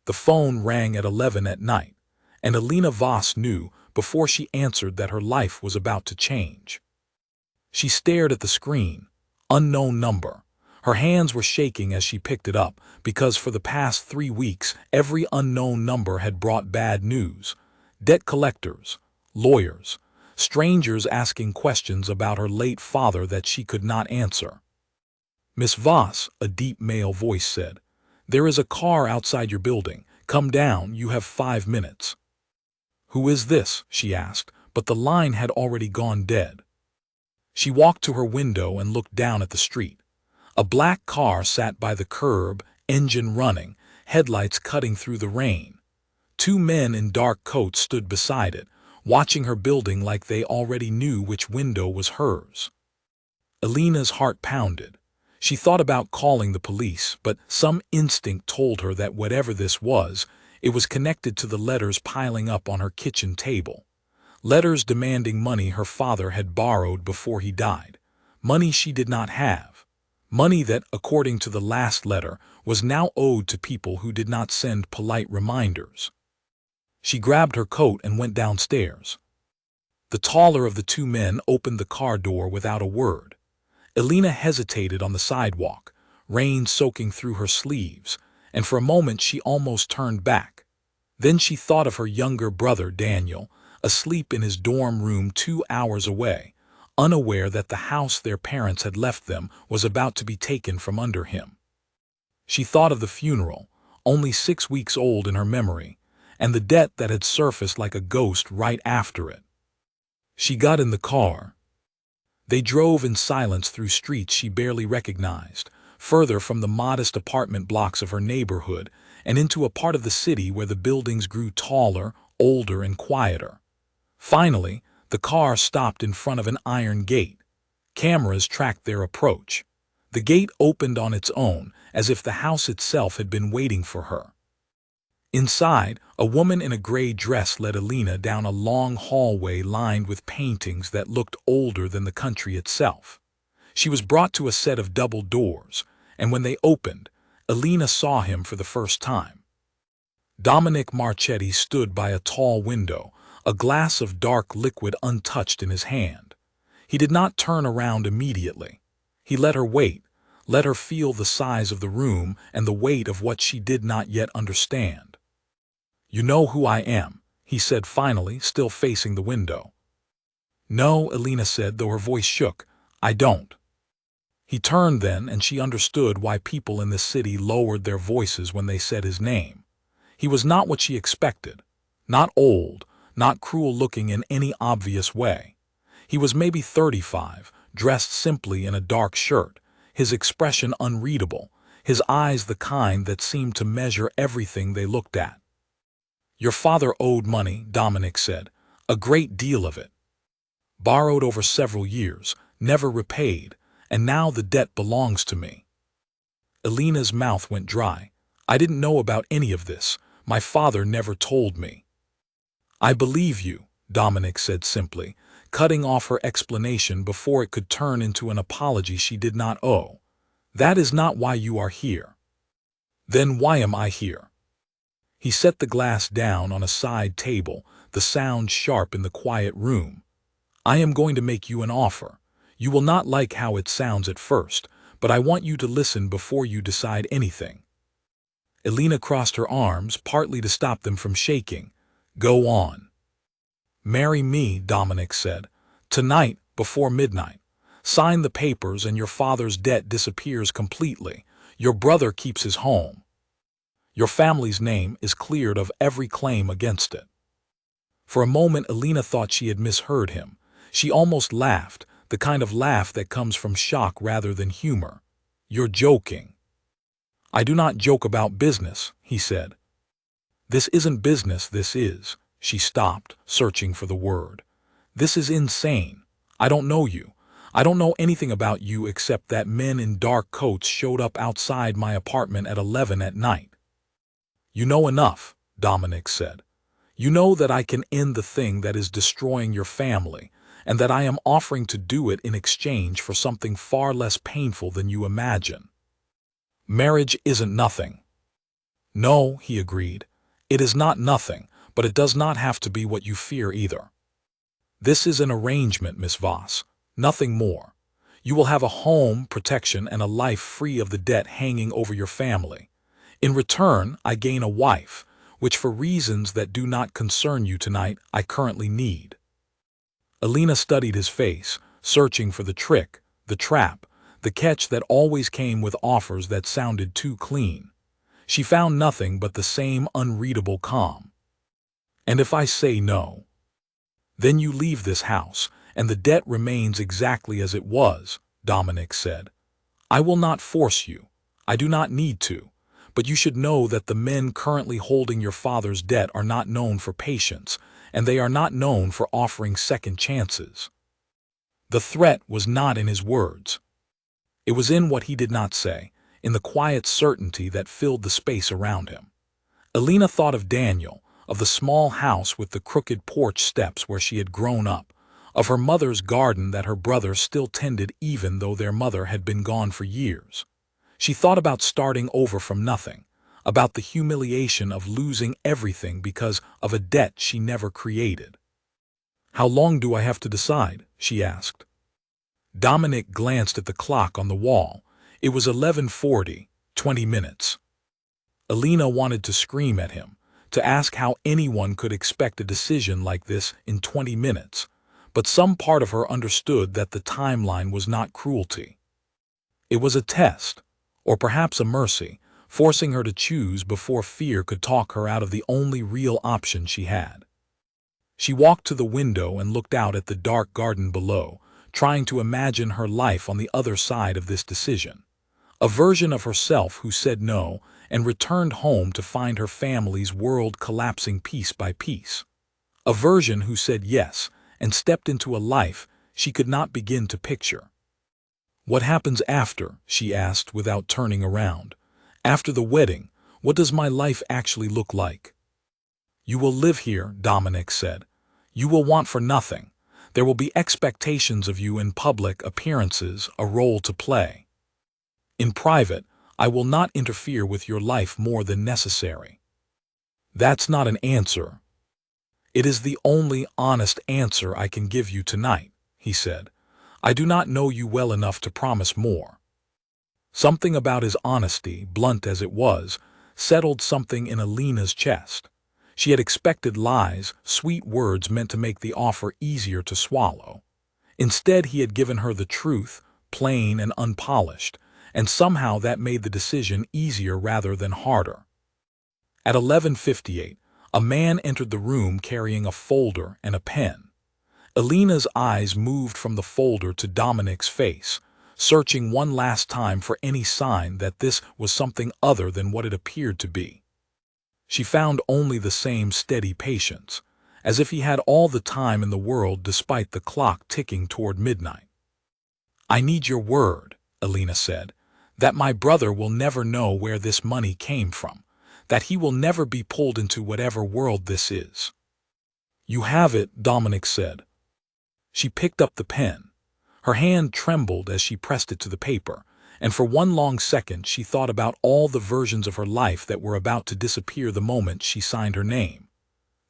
The phone rang at 11 at night, and Alina Voss knew before she answered that her life was about to change. She stared at the screen. Unknown number. Her hands were shaking as she picked it up because for the past 3 weeks every unknown number had brought bad news. Debt collectors, lawyers, strangers asking questions about her late father that she could not answer. "Miss Voss," a deep male voice said, "there is a car outside your building. Come down, you have 5 minutes." "Who is this?" she asked, but the line had already gone dead. She walked to her window and looked down at the street. A black car sat by the curb, engine running, headlights cutting through the rain. 2 men in dark coats stood beside it, watching her building like they already knew which window was hers. Alina's heart pounded. She thought about calling the police, but some instinct told her that whatever this was, it was connected to the letters piling up on her kitchen table. Letters demanding money her father had borrowed before he died. Money she did not have. Money that, according to the last letter, was now owed to people who did not send polite reminders. She grabbed her coat and went downstairs. The taller of the 2 men opened the car door without a word. Alina hesitated on the sidewalk, rain soaking through her sleeves, and for a moment she almost turned back. Then she thought of her younger brother Daniel, asleep in his dorm room 2 hours away, unaware that the house their parents had left them was about to be taken from under him. She thought of the funeral, only 6 weeks old in her memory, and the debt that had surfaced like a ghost right after it. She got in the car. They drove in silence through streets she barely recognized, further from the modest apartment blocks of her neighborhood and into a part of the city where the buildings grew taller, older, and quieter. Finally, the car stopped in front of an iron gate. Cameras tracked their approach. The gate opened on its own, as if the house itself had been waiting for her. Inside, a woman in a gray dress led Alina down a long hallway lined with paintings that looked older than the country itself. She was brought to a set of double doors, and when they opened, Alina saw him for the first time. Dominic Marchetti stood by a tall window, a glass of dark liquid untouched in his hand. He did not turn around immediately. He let her wait, let her feel the size of the room and the weight of what she did not yet understand. "You know who I am," he said finally, still facing the window. "No," Alina said, though her voice shook. "I don't." He turned then, and she understood why people in this city lowered their voices when they said his name. He was not what she expected. Not old, not cruel-looking in any obvious way. He was maybe 35, dressed simply in a dark shirt, his expression unreadable, his eyes the kind that seemed to measure everything they looked at. "Your father owed money," Dominic said, "a great deal of it. Borrowed over several years, never repaid, and now the debt belongs to me." Alina's mouth went dry. "I didn't know about any of this. My father never told me." "I believe you," Dominic said simply, cutting off her explanation before it could turn into an apology she did not owe. "That is not why you are here." "Then why am I here?" He set the glass down on a side table, the sound sharp in the quiet room. "I am going to make you an offer. You will not like how it sounds at first, but I want you to listen before you decide anything." Alina crossed her arms, partly to stop them from shaking. "Go on." "Marry me," Dominic said. "Tonight, before midnight. Sign the papers and your father's debt disappears completely. Your brother keeps his home. Your family's name is cleared of every claim against it." For a moment Alina thought she had misheard him. She almost laughed, the kind of laugh that comes from shock rather than humor. "You're joking." "I do not joke about business," he said. "This isn't business, this is." She stopped, searching for the word. "This is insane. I don't know you. I don't know anything about you except that men in dark coats showed up outside my apartment at 11 at night." "You know enough," Dominic said. "You know that I can end the thing that is destroying your family, and that I am offering to do it in exchange for something far less painful than you imagine. Marriage isn't nothing." No, he agreed. It is not nothing, but it does not have to be what you fear either. This is an arrangement, Miss Voss, nothing more. You will have a home, protection, and a life free of the debt hanging over your family. In return, I gain a wife, which for reasons that do not concern you tonight, I currently need. Alina studied his face, searching for the trick, the trap, the catch that always came with offers that sounded too clean. She found nothing but the same unreadable calm. And if I say no? Then you leave this house, and the debt remains exactly as it was, Dominic said. I will not force you. I do not need to. But you should know that the men currently holding your father's debt are not known for patience, and they are not known for offering second chances. The threat was not in his words. It was in what he did not say, in the quiet certainty that filled the space around him. Alina thought of Daniel, of the small house with the crooked porch steps where she had grown up, of her mother's garden that her brother still tended even though their mother had been gone for years. She thought about starting over from nothing, about the humiliation of losing everything because of a debt she never created. How long do I have to decide? She asked. Dominic glanced at the clock on the wall. It was 11:40, 20 minutes. Alina wanted to scream at him, to ask how anyone could expect a decision like this in 20 minutes, but some part of her understood that the timeline was not cruelty. It was a test, or perhaps a mercy, forcing her to choose before fear could talk her out of the only real option she had. She walked to the window and looked out at the dark garden below, trying to imagine her life on the other side of this decision. A version of herself who said no and returned home to find her family's world collapsing piece by piece. A version who said yes and stepped into a life she could not begin to picture. What happens after? She asked without turning around. After the wedding, what does my life actually look like? You will live here, Dominic said. You will want for nothing. There will be expectations of you in public appearances, a role to play. In private, I will not interfere with your life more than necessary. That's not an answer. It is the only honest answer I can give you tonight, he said. I do not know you well enough to promise more. Something about his honesty, blunt as it was, settled something in Alina's chest. She had expected lies, sweet words meant to make the offer easier to swallow. Instead, he had given her the truth, plain and unpolished, and somehow that made the decision easier rather than harder. At 11:58, a man entered the room carrying a folder and a pen. Alina's eyes moved from the folder to Dominic's face, searching one last time for any sign that this was something other than what it appeared to be. She found only the same steady patience, as if he had all the time in the world despite the clock ticking toward midnight. I need your word, Alina said, that my brother will never know where this money came from, that he will never be pulled into whatever world this is. You have it, Dominic said. She picked up the pen. Her hand trembled as she pressed it to the paper, and for one long second she thought about all the versions of her life that were about to disappear the moment she signed her name.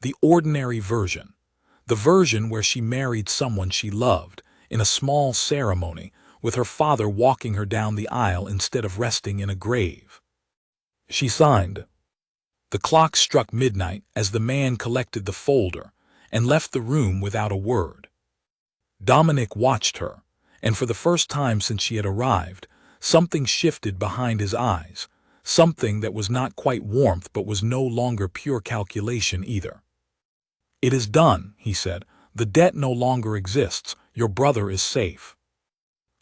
The ordinary version. The version where she married someone she loved, in a small ceremony, with her father walking her down the aisle instead of resting in a grave. She signed. The clock struck midnight as the man collected the folder and left the room without a word. Dominic watched her, and for the first time since she had arrived, something shifted behind his eyes, something that was not quite warmth but was no longer pure calculation either. It is done, he said. The debt no longer exists. Your brother is safe.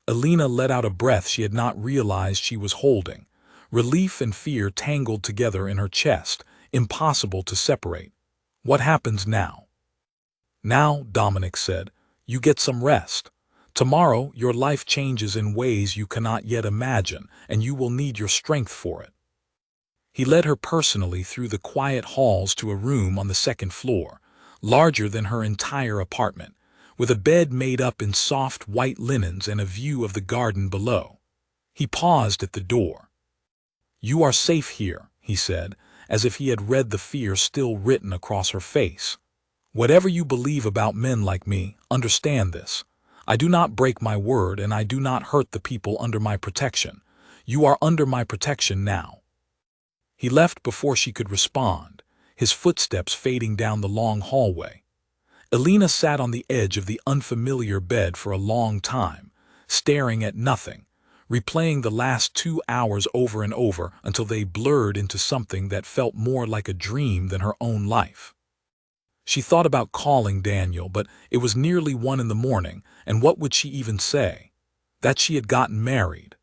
Alina let out a breath she had not realized she was holding. Relief and fear tangled together in her chest, impossible to separate. What happens now? Now, Dominic said, you get some rest. Tomorrow, your life changes in ways you cannot yet imagine, and you will need your strength for it. He led her personally through the quiet halls to a room on the second floor, larger than her entire apartment, with a bed made up in soft white linens and a view of the garden below. He paused at the door. You are safe here, he said, as if he had read the fear still written across her face. "Whatever you believe about men like me, understand this. I do not break my word and I do not hurt the people under my protection. You are under my protection now." He left before she could respond, his footsteps fading down the long hallway. Alina sat on the edge of the unfamiliar bed for a long time, staring at nothing, replaying the last 2 hours over and over until they blurred into something that felt more like a dream than her own life. She thought about calling Daniel, but it was nearly 1 in the morning, and what would she even say? That she had gotten married,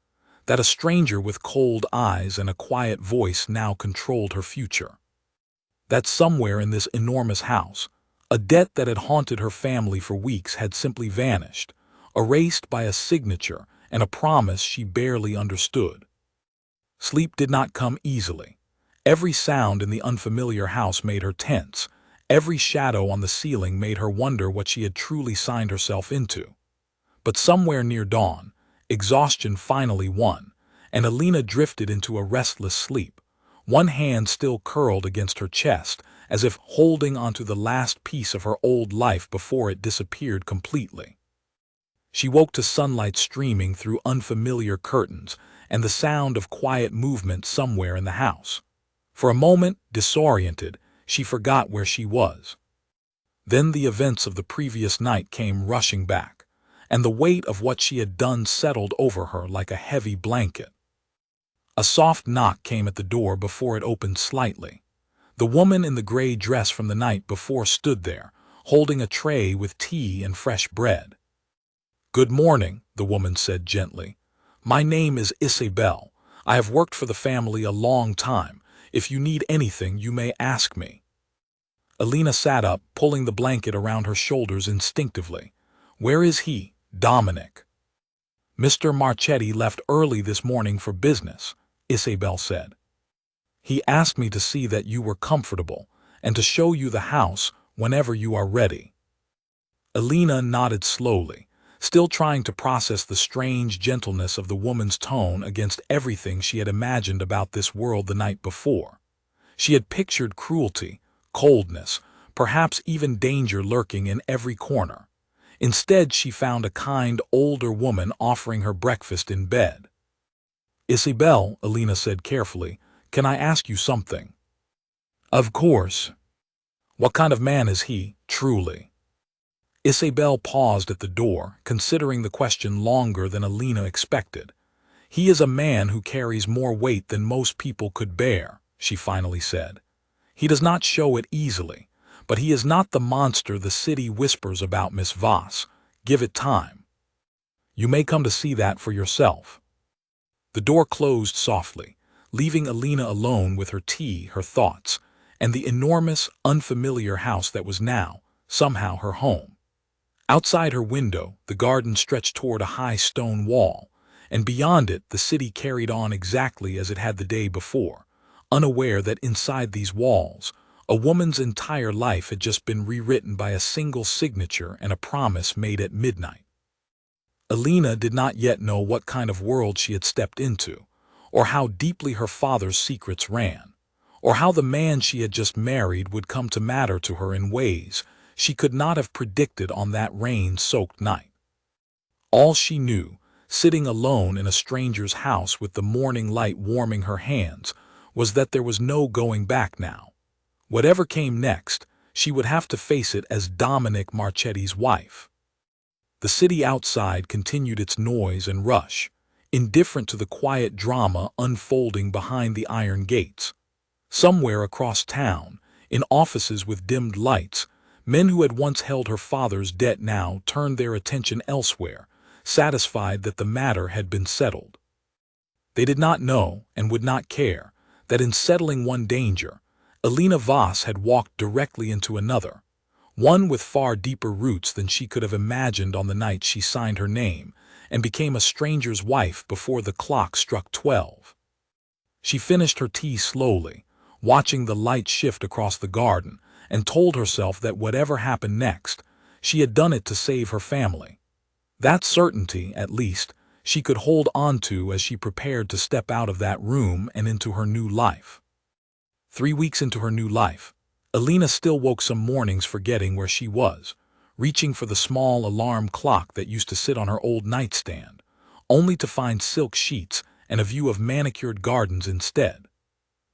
that a stranger with cold eyes and a quiet voice now controlled her future. That somewhere in this enormous house, a debt that had haunted her family for weeks had simply vanished, erased by a signature and a promise she barely understood. Sleep did not come easily. Every sound in the unfamiliar house made her tense. Every shadow on the ceiling made her wonder what she had truly signed herself into. But somewhere near dawn, exhaustion finally won, and Alina drifted into a restless sleep, one hand still curled against her chest, as if holding onto the last piece of her old life before it disappeared completely. She woke to sunlight streaming through unfamiliar curtains and the sound of quiet movement somewhere in the house. For a moment, disoriented, she forgot where she was. Then the events of the previous night came rushing back, and the weight of what she had done settled over her like a heavy blanket. A soft knock came at the door before it opened slightly. The woman in the gray dress from the night before stood there, holding a tray with tea and fresh bread. "Good morning," the woman said gently. "My name is Isabel. I have worked for the family a long time. If you need anything, you may ask me." Alina sat up, pulling the blanket around her shoulders instinctively. "Where is he, Dominic?" "Mr. Marchetti left early this morning for business," Isabel said. "He asked me to see that you were comfortable and to show you the house whenever you are ready." Alina nodded slowly, still trying to process the strange gentleness of the woman's tone against everything she had imagined about this world the night before. She had pictured cruelty, coldness, perhaps even danger lurking in every corner. Instead, she found a kind, older woman offering her breakfast in bed. "Isabel," Alina said carefully, "can I ask you something?" "Of course." "What kind of man is he, truly?" Isabel paused at the door, considering the question longer than Alina expected. "He is a man who carries more weight than most people could bear," she finally said. "He does not show it easily, but he is not the monster the city whispers about, Miss Voss. Give it time. You may come to see that for yourself." The door closed softly, leaving Alina alone with her tea, her thoughts, and the enormous, unfamiliar house that was now, somehow, her home. Outside her window, the garden stretched toward a high stone wall, and beyond it the city carried on exactly as it had the day before, unaware that inside these walls, a woman's entire life had just been rewritten by a single signature and a promise made at midnight. Alina did not yet know what kind of world she had stepped into, or how deeply her father's secrets ran, or how the man she had just married would come to matter to her in ways she could not have predicted on that rain-soaked night. All she knew, sitting alone in a stranger's house with the morning light warming her hands, was that there was no going back now. Whatever came next, she would have to face it as Dominic Marchetti's wife. The city outside continued its noise and rush, indifferent to the quiet drama unfolding behind the iron gates. Somewhere across town, in offices with dimmed lights, men who had once held her father's debt now turned their attention elsewhere, satisfied that the matter had been settled. They did not know, and would not care, that in settling one danger, Alina Voss had walked directly into another, one with far deeper roots than she could have imagined on the night she signed her name and became a stranger's wife before the clock struck 12. She finished her tea slowly, watching the light shift across the garden, and told herself that whatever happened next, she had done it to save her family. That certainty, at least, she could hold on to as she prepared to step out of that room and into her new life. 3 weeks into her new life, Alina still woke some mornings forgetting where she was, reaching for the small alarm clock that used to sit on her old nightstand, only to find silk sheets and a view of manicured gardens instead.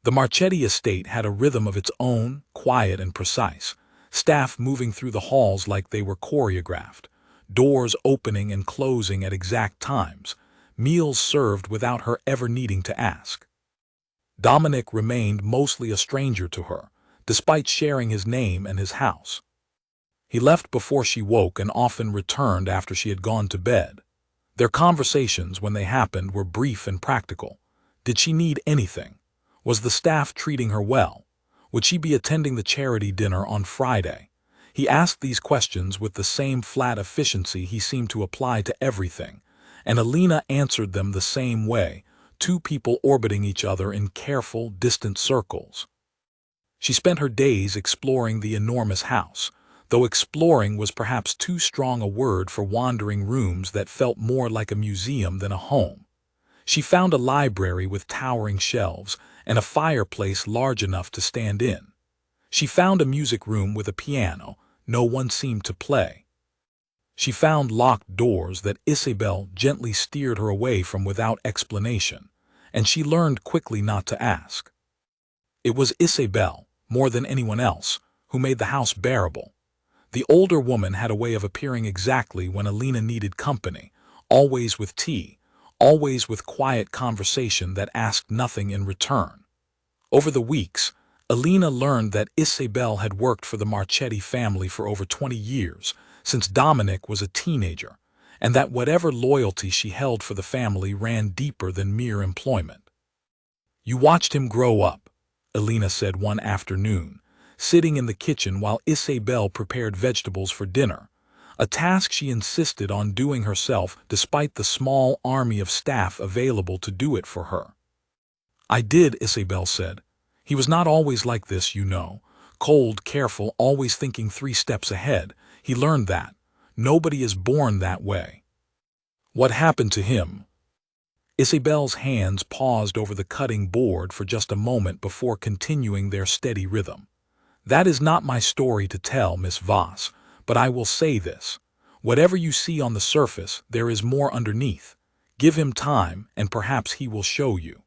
The Marchetti estate had a rhythm of its own, quiet and precise, staff moving through the halls like they were choreographed, doors opening and closing at exact times, meals served without her ever needing to ask. Dominic remained mostly a stranger to her, despite sharing his name and his house. He left before she woke and often returned after she had gone to bed. Their conversations, when they happened, were brief and practical. Did she need anything? Was the staff treating her well? Would she be attending the charity dinner on Friday? He asked these questions with the same flat efficiency he seemed to apply to everything, and Alina answered them the same way, two people orbiting each other in careful, distant circles. She spent her days exploring the enormous house, though exploring was perhaps too strong a word for wandering rooms that felt more like a museum than a home. She found a library with towering shelves and a fireplace large enough to stand in. She found a music room with a piano no one seemed to play. She found locked doors that Isabel gently steered her away from without explanation, and she learned quickly not to ask. It was Isabel, more than anyone else, who made the house bearable. The older woman had a way of appearing exactly when Alina needed company, always with tea, always with quiet conversation that asked nothing in return. Over the weeks, Alina learned that Isabel had worked for the Marchetti family for over 20 years, since Dominic was a teenager, and that whatever loyalty she held for the family ran deeper than mere employment. "You watched him grow up," Alina said one afternoon, sitting in the kitchen while Isabel prepared vegetables for dinner, a task she insisted on doing herself despite the small army of staff available to do it for her. "I did," Isabel said. "He was not always like this, you know. Cold, careful, always thinking 3 steps ahead. He learned that. Nobody is born that way." "What happened to him?" Isabel's hands paused over the cutting board for just a moment before continuing their steady rhythm. "That is not my story to tell, Miss Voss, but I will say this. Whatever you see on the surface, there is more underneath. Give him time, and perhaps he will show you."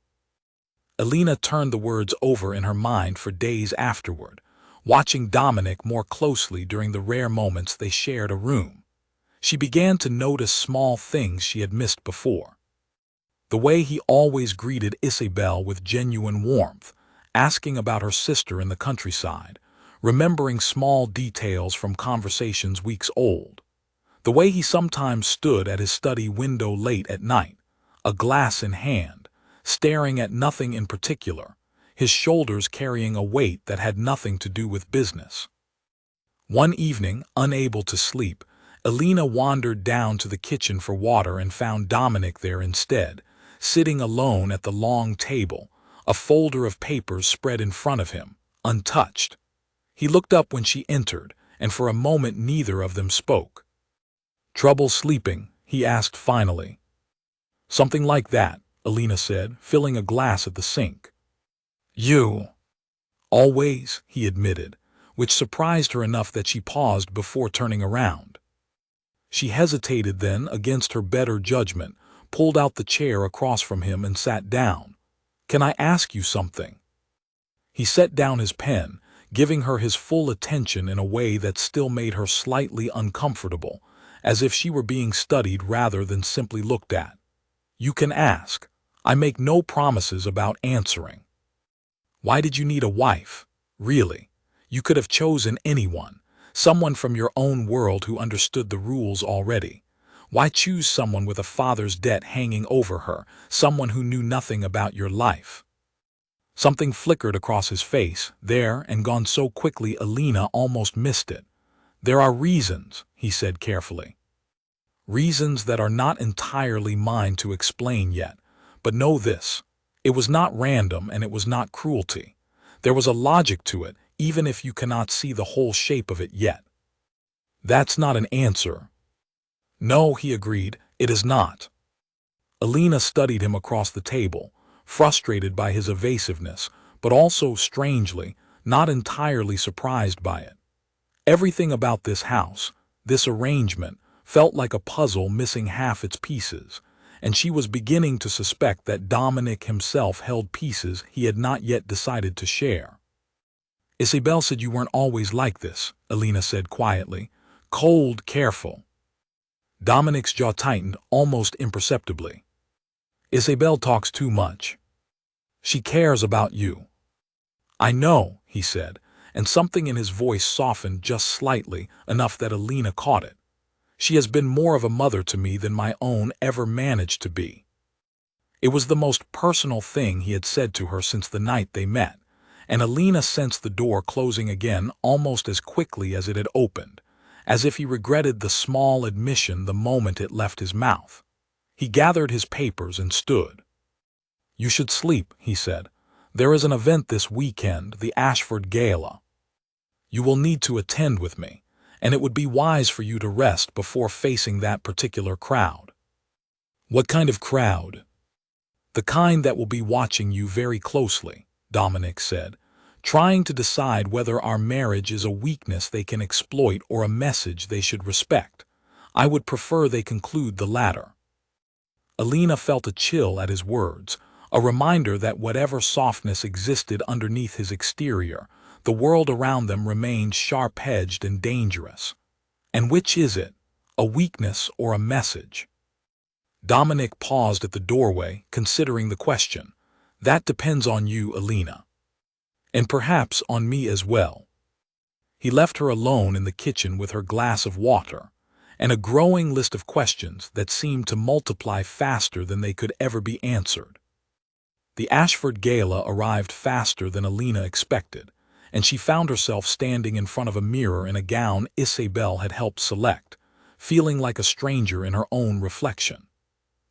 Alina turned the words over in her mind for days afterward, watching Dominic more closely during the rare moments they shared a room. She began to notice small things she had missed before. The way he always greeted Isabel with genuine warmth, asking about her sister in the countryside, remembering small details from conversations weeks old. The way he sometimes stood at his study window late at night, a glass in hand, staring at nothing in particular, his shoulders carrying a weight that had nothing to do with business. One evening, unable to sleep, Alina wandered down to the kitchen for water and found Dominic there instead, sitting alone at the long table, a folder of papers spread in front of him, untouched. He looked up when she entered, and for a moment neither of them spoke. "Trouble sleeping?" he asked finally. "Something like that," Alina said, filling a glass at the sink. "You?" "Always," he admitted, which surprised her enough that she paused before turning around. She hesitated then, against her better judgment, pulled out the chair across from him and sat down. "Can I ask you something?" He set down his pen, giving her his full attention in a way that still made her slightly uncomfortable, as if she were being studied rather than simply looked at. "You can ask. I make no promises about answering." "Why did you need a wife? Really? You could have chosen anyone, someone from your own world who understood the rules already. Why choose someone with a father's debt hanging over her, someone who knew nothing about your life?" Something flickered across his face, there and gone so quickly Alina almost missed it. "There are reasons," he said carefully. "Reasons that are not entirely mine to explain yet. But know this. It was not random and it was not cruelty. There was a logic to it, even if you cannot see the whole shape of it yet." "That's not an answer." "No," he agreed, "it is not." Alina studied him across the table, frustrated by his evasiveness, but also, strangely, not entirely surprised by it. Everything about this house, this arrangement, felt like a puzzle missing half its pieces, and she was beginning to suspect that Dominic himself held pieces he had not yet decided to share. "Isabel said you weren't always like this," Alina said quietly. "Cold, careful." Dominic's jaw tightened almost imperceptibly. "Isabel talks too much. She cares about you." "I know," he said, and something in his voice softened just slightly, enough that Alina caught it. "She has been more of a mother to me than my own ever managed to be." It was the most personal thing he had said to her since the night they met, and Alina sensed the door closing again almost as quickly as it had opened, as if he regretted the small admission the moment it left his mouth. He gathered his papers and stood. "You should sleep," he said. "There is an event this weekend, the Ashford Gala. You will need to attend with me, and it would be wise for you to rest before facing that particular crowd." "What kind of crowd?" "The kind that will be watching you very closely," Dominic said, "trying to decide whether our marriage is a weakness they can exploit or a message they should respect. I would prefer they conclude the latter." Alina felt a chill at his words, a reminder that whatever softness existed underneath his exterior, the world around them remained sharp-edged and dangerous. And which is it, a weakness or a message? Dominic paused at the doorway, considering the question. "That depends on you, Alina. And perhaps on me as well." He left her alone in the kitchen with her glass of water, and a growing list of questions that seemed to multiply faster than they could ever be answered. The Ashford Gala arrived faster than Alina expected, and she found herself standing in front of a mirror in a gown Isabel had helped select, feeling like a stranger in her own reflection.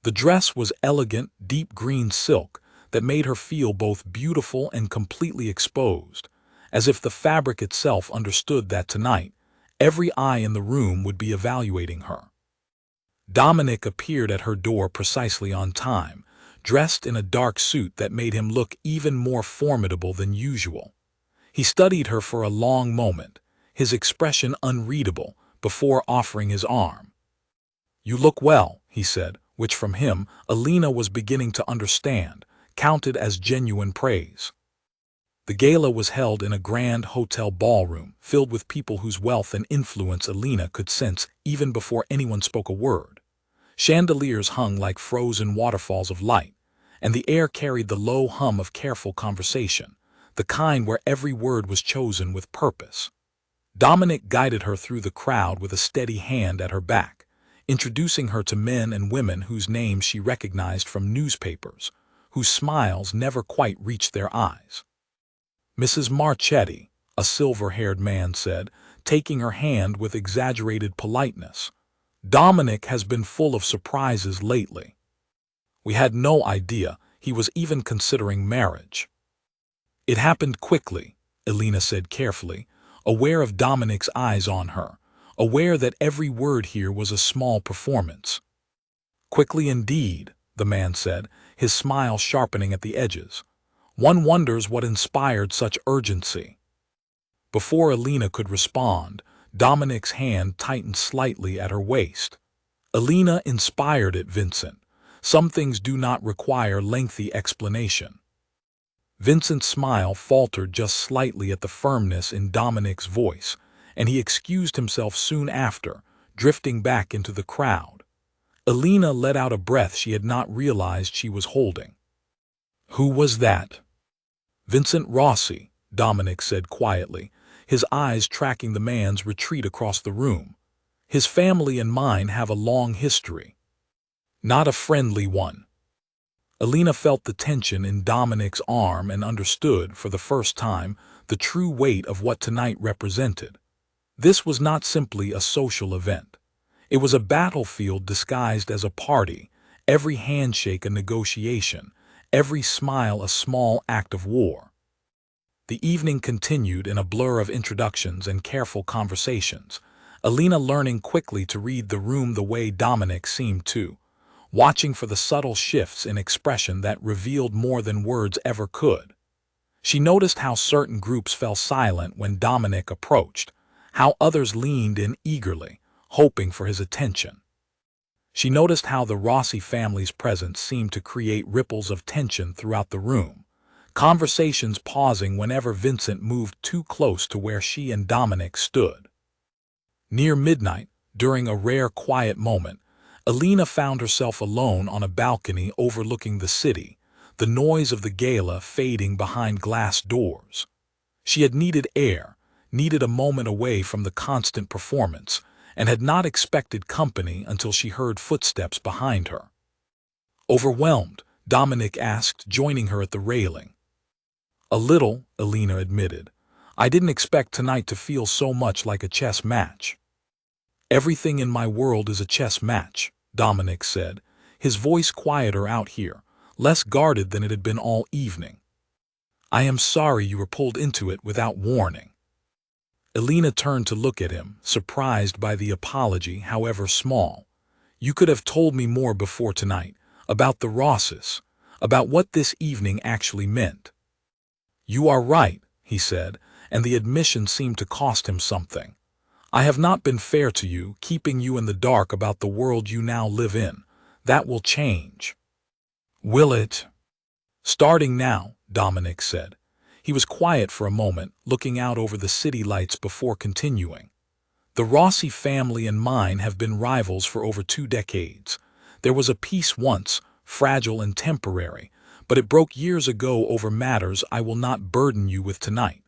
The dress was elegant, deep green silk that made her feel both beautiful and completely exposed, as if the fabric itself understood that tonight, every eye in the room would be evaluating her. Dominic appeared at her door precisely on time, dressed in a dark suit that made him look even more formidable than usual. He studied her for a long moment, his expression unreadable, before offering his arm. "You look well," he said, which from him, Alina was beginning to understand, counted as genuine praise. The gala was held in a grand hotel ballroom, filled with people whose wealth and influence Alina could sense even before anyone spoke a word. Chandeliers hung like frozen waterfalls of light, and the air carried the low hum of careful conversation, the kind where every word was chosen with purpose. Dominic guided her through the crowd with a steady hand at her back, introducing her to men and women whose names she recognized from newspapers, whose smiles never quite reached their eyes. "Mrs. Marchetti," a silver-haired man said, taking her hand with exaggerated politeness. "Dominic has been full of surprises lately. We had no idea he was even considering marriage." "It happened quickly," Alina said carefully, aware of Dominic's eyes on her, aware that every word here was a small performance. "Quickly indeed," the man said, his smile sharpening at the edges. "One wonders what inspired such urgency." Before Alina could respond, Dominic's hand tightened slightly at her waist. "Alina inspired it, Vincent. Some things do not require lengthy explanation." Vincent's smile faltered just slightly at the firmness in Dominic's voice, and he excused himself soon after, drifting back into the crowd. Alina let out a breath she had not realized she was holding. "Who was that?" "Vincent Rossi," Dominic said quietly, his eyes tracking the man's retreat across the room. "His family and mine have a long history." "Not a friendly one." Alina felt the tension in Dominic's arm and understood, for the first time, the true weight of what tonight represented. This was not simply a social event. It was a battlefield disguised as a party, every handshake a negotiation, every smile a small act of war. The evening continued in a blur of introductions and careful conversations, Alina learning quickly to read the room the way Dominic seemed to, watching for the subtle shifts in expression that revealed more than words ever could. She noticed how certain groups fell silent when Dominic approached, how others leaned in eagerly, hoping for his attention. She noticed how the Rossi family's presence seemed to create ripples of tension throughout the room, conversations pausing whenever Vincent moved too close to where she and Dominic stood. Near midnight, during a rare quiet moment, Alina found herself alone on a balcony overlooking the city, the noise of the gala fading behind glass doors. She had needed air, needed a moment away from the constant performance, and had not expected company until she heard footsteps behind her. Overwhelmed, Dominic asked, joining her at the railing. "A little," Alina admitted. "I didn't expect tonight to feel so much like a chess match." "Everything in my world is a chess match," Dominic said, his voice quieter out here, less guarded than it had been all evening. "I am sorry you were pulled into it without warning." Alina turned to look at him, surprised by the apology, however small. "You could have told me more before tonight, about the Rosses, about what this evening actually meant." "You are right," he said, and the admission seemed to cost him something. "I have not been fair to you, keeping you in the dark about the world you now live in. That will change." "Will it?" "Starting now," Dominic said. He was quiet for a moment, looking out over the city lights before continuing. "The Rossi family and mine have been rivals for over 2 decades. There was a peace once, fragile and temporary, but it broke years ago over matters I will not burden you with tonight.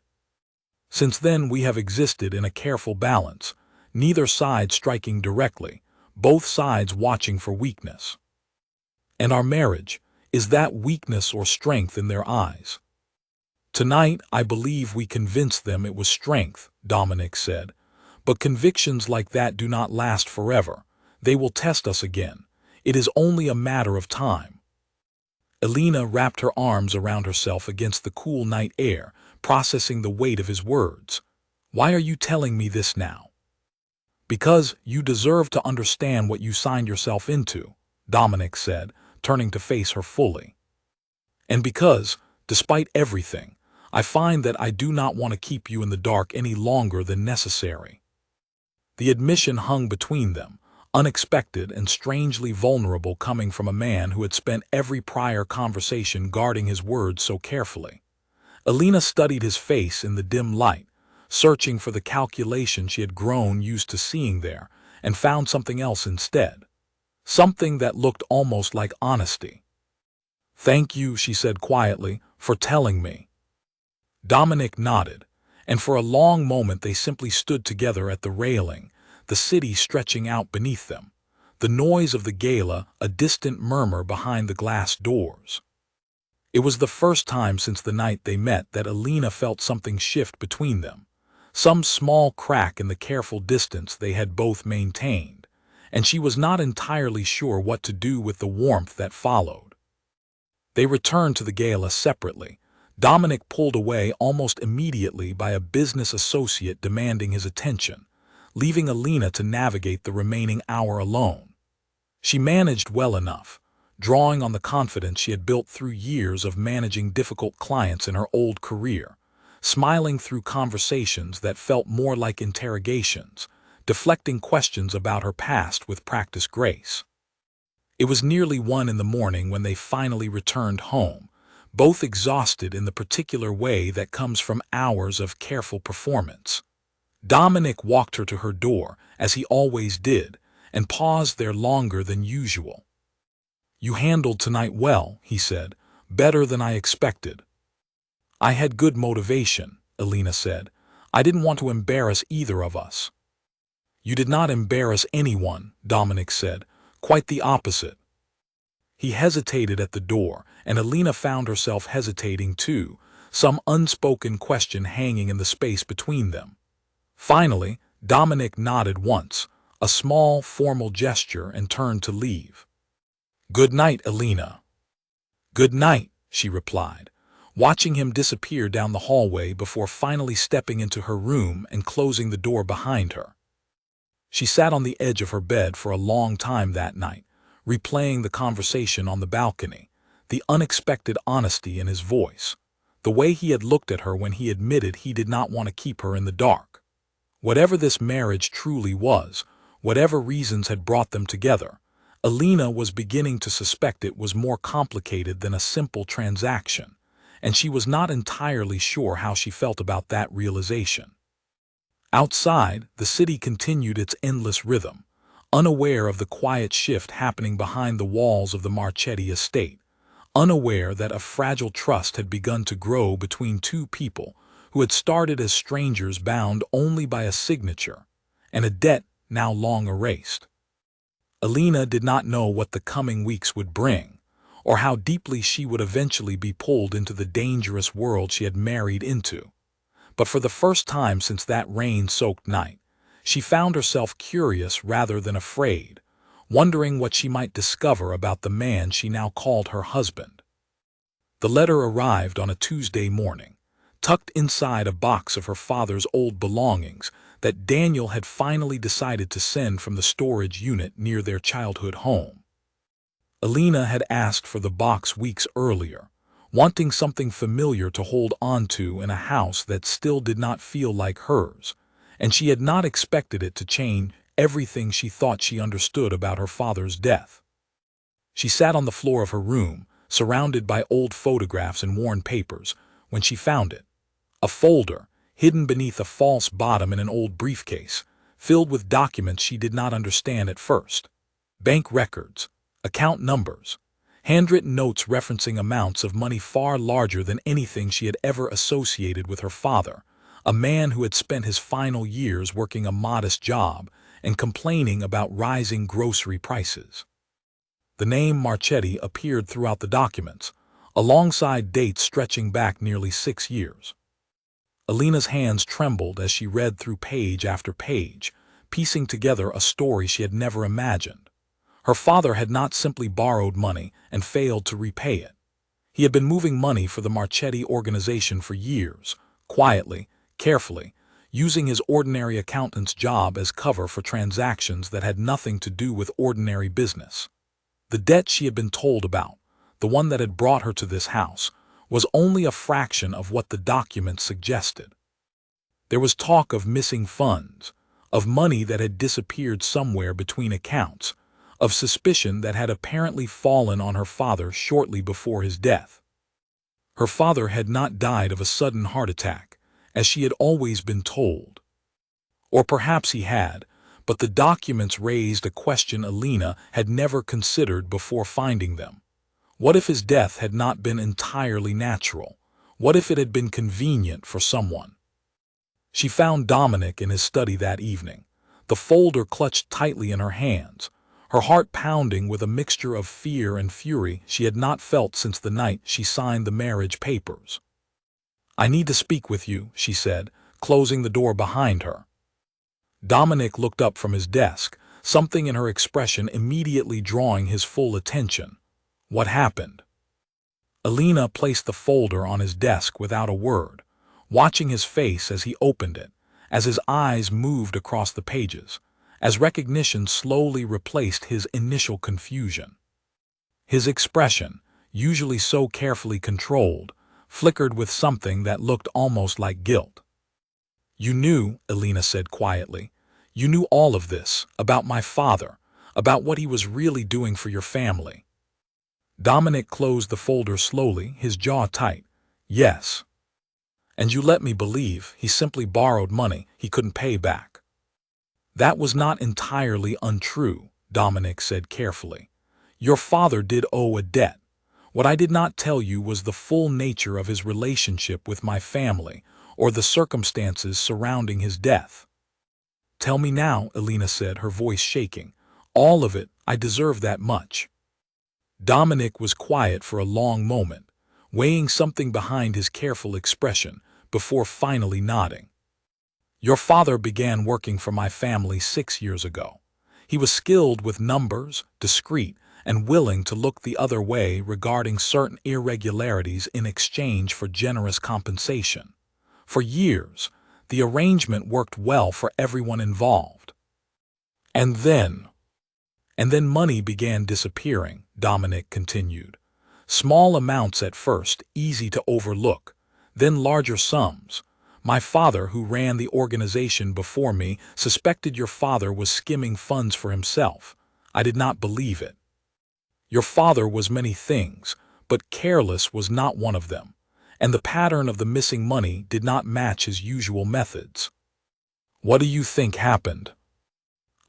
Since then we have existed in a careful balance, neither side striking directly, both sides watching for weakness. And our marriage, is that weakness or strength in their eyes?" "Tonight, I believe we convinced them it was strength," Dominic said. "But convictions like that do not last forever. They will test us again. It is only a matter of time." Alina wrapped her arms around herself against the cool night air, processing the weight of his words. "Why are you telling me this now?" "Because you deserve to understand what you signed yourself into," Dominic said, turning to face her fully. "And because, despite everything, I find that I do not want to keep you in the dark any longer than necessary." The admission hung between them, unexpected and strangely vulnerable, coming from a man who had spent every prior conversation guarding his words so carefully. Alina studied his face in the dim light, searching for the calculation she had grown used to seeing there, and found something else instead. Something that looked almost like honesty. "Thank you," she said quietly, "for telling me." Dominic nodded, and for a long moment they simply stood together at the railing, the city stretching out beneath them, the noise of the gala a distant murmur behind the glass doors. It was the first time since the night they met that Alina felt something shift between them, some small crack in the careful distance they had both maintained, and she was not entirely sure what to do with the warmth that followed. They returned to the gala separately, Dominic pulled away almost immediately by a business associate demanding his attention, leaving Alina to navigate the remaining hour alone. She managed well enough, drawing on the confidence she had built through years of managing difficult clients in her old career, smiling through conversations that felt more like interrogations, deflecting questions about her past with practiced grace. It was nearly 1 in the morning when they finally returned home, both exhausted in the particular way that comes from hours of careful performance. Dominic walked her to her door, as he always did, and paused there longer than usual. "You handled tonight well," he said, "better than I expected." "I had good motivation," Alina said. "I didn't want to embarrass either of us." "You did not embarrass anyone," Dominic said. "Quite the opposite." He hesitated at the door, and Alina found herself hesitating too, some unspoken question hanging in the space between them. Finally, Dominic nodded once, a small, formal gesture, and turned to leave. "Good night, Alina." "Good night," she replied, watching him disappear down the hallway before finally stepping into her room and closing the door behind her. She sat on the edge of her bed for a long time that night, replaying the conversation on the balcony, the unexpected honesty in his voice, the way he had looked at her when he admitted he did not want to keep her in the dark. Whatever this marriage truly was, whatever reasons had brought them together, Alina was beginning to suspect it was more complicated than a simple transaction, and she was not entirely sure how she felt about that realization. Outside, the city continued its endless rhythm, unaware of the quiet shift happening behind the walls of the Marchetti estate, unaware that a fragile trust had begun to grow between two people who had started as strangers bound only by a signature and a debt now long erased. Alina did not know what the coming weeks would bring, or how deeply she would eventually be pulled into the dangerous world she had married into. But for the first time since that rain-soaked night, she found herself curious rather than afraid, wondering what she might discover about the man she now called her husband. The letter arrived on a Tuesday morning, tucked inside a box of her father's old belongings that Daniel had finally decided to send from the storage unit near their childhood home. Alina had asked for the box weeks earlier, wanting something familiar to hold onto in a house that still did not feel like hers, and she had not expected it to change everything she thought she understood about her father's death. She sat on the floor of her room, surrounded by old photographs and worn papers, when she found it. A folder, hidden beneath a false bottom in an old briefcase, filled with documents she did not understand at first. Bank records, account numbers, handwritten notes referencing amounts of money far larger than anything she had ever associated with her father, a man who had spent his final years working a modest job and complaining about rising grocery prices. The name Marchetti appeared throughout the documents, alongside dates stretching back nearly 6 years. Alina's hands trembled as she read through page after page, piecing together a story she had never imagined. Her father had not simply borrowed money and failed to repay it. He had been moving money for the Marchetti organization for years, quietly, carefully, using his ordinary accountant's job as cover for transactions that had nothing to do with ordinary business. The debt she had been told about, the one that had brought her to this house, was only a fraction of what the documents suggested. There was talk of missing funds, of money that had disappeared somewhere between accounts, of suspicion that had apparently fallen on her father shortly before his death. Her father had not died of a sudden heart attack, as she had always been told. Or perhaps he had, but the documents raised a question Alina had never considered before finding them. What if his death had not been entirely natural? What if it had been convenient for someone? She found Dominic in his study that evening, the folder clutched tightly in her hands, her heart pounding with a mixture of fear and fury she had not felt since the night she signed the marriage papers. "I need to speak with you," she said, closing the door behind her. Dominic looked up from his desk, something in her expression immediately drawing his full attention. "What happened?" Alina placed the folder on his desk without a word, watching his face as he opened it, as his eyes moved across the pages, as recognition slowly replaced his initial confusion. His expression, usually so carefully controlled, flickered with something that looked almost like guilt. "You knew," Alina said quietly. "You knew all of this, about my father, about what he was really doing for your family." Dominic closed the folder slowly, his jaw tight. "Yes. And you let me believe he simply borrowed money he couldn't pay back." "That was not entirely untrue," Dominic said carefully. "Your father did owe a debt. What I did not tell you was the full nature of his relationship with my family, or the circumstances surrounding his death." "Tell me now," Alina said, her voice shaking. "All of it. I deserve that much." Dominic was quiet for a long moment, weighing something behind his careful expression, before finally nodding. "Your father began working for my family 6 years ago. He was skilled with numbers, discreet, and willing to look the other way regarding certain irregularities in exchange for generous compensation. For years, the arrangement worked well for everyone involved. And then money began disappearing," Dominic continued. "Small amounts at first, easy to overlook, then larger sums. My father, who ran the organization before me, suspected your father was skimming funds for himself. I did not believe it. Your father was many things, but careless was not one of them, and the pattern of the missing money did not match his usual methods. What do you think happened?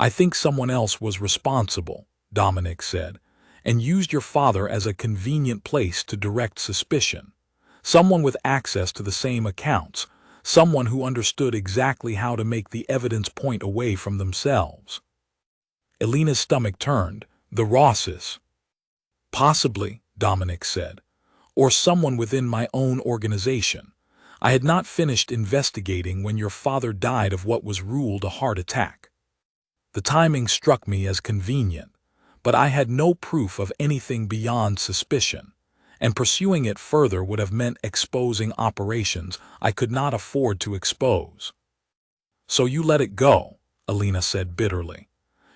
I think someone else was responsible, Dominic said, and used your father as a convenient place to direct suspicion. Someone with access to the same accounts, someone who understood exactly how to make the evidence point away from themselves. Elena's stomach turned. The Rosses. Possibly, Dominic said, or someone within my own organization. I had not finished investigating when your father died of what was ruled a heart attack. The timing struck me as convenient, but I had no proof of anything beyond suspicion, and pursuing it further would have meant exposing operations I could not afford to expose. So you let it go, Elena said bitterly.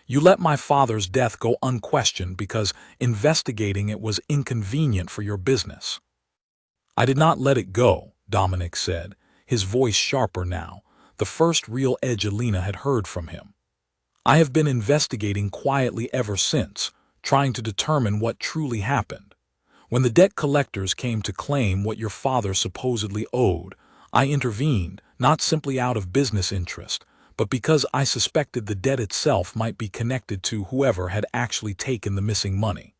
You let my father's death go unquestioned because investigating it was inconvenient for your business. I did not let it go, Dominic said, his voice sharper now, the first real edge Elena had heard from him. I have been investigating quietly ever since, trying to determine what truly happened. When the debt collectors came to claim what your father supposedly owed, I intervened, not simply out of business interest, but because I suspected the debt itself might be connected to whoever had actually taken the missing money.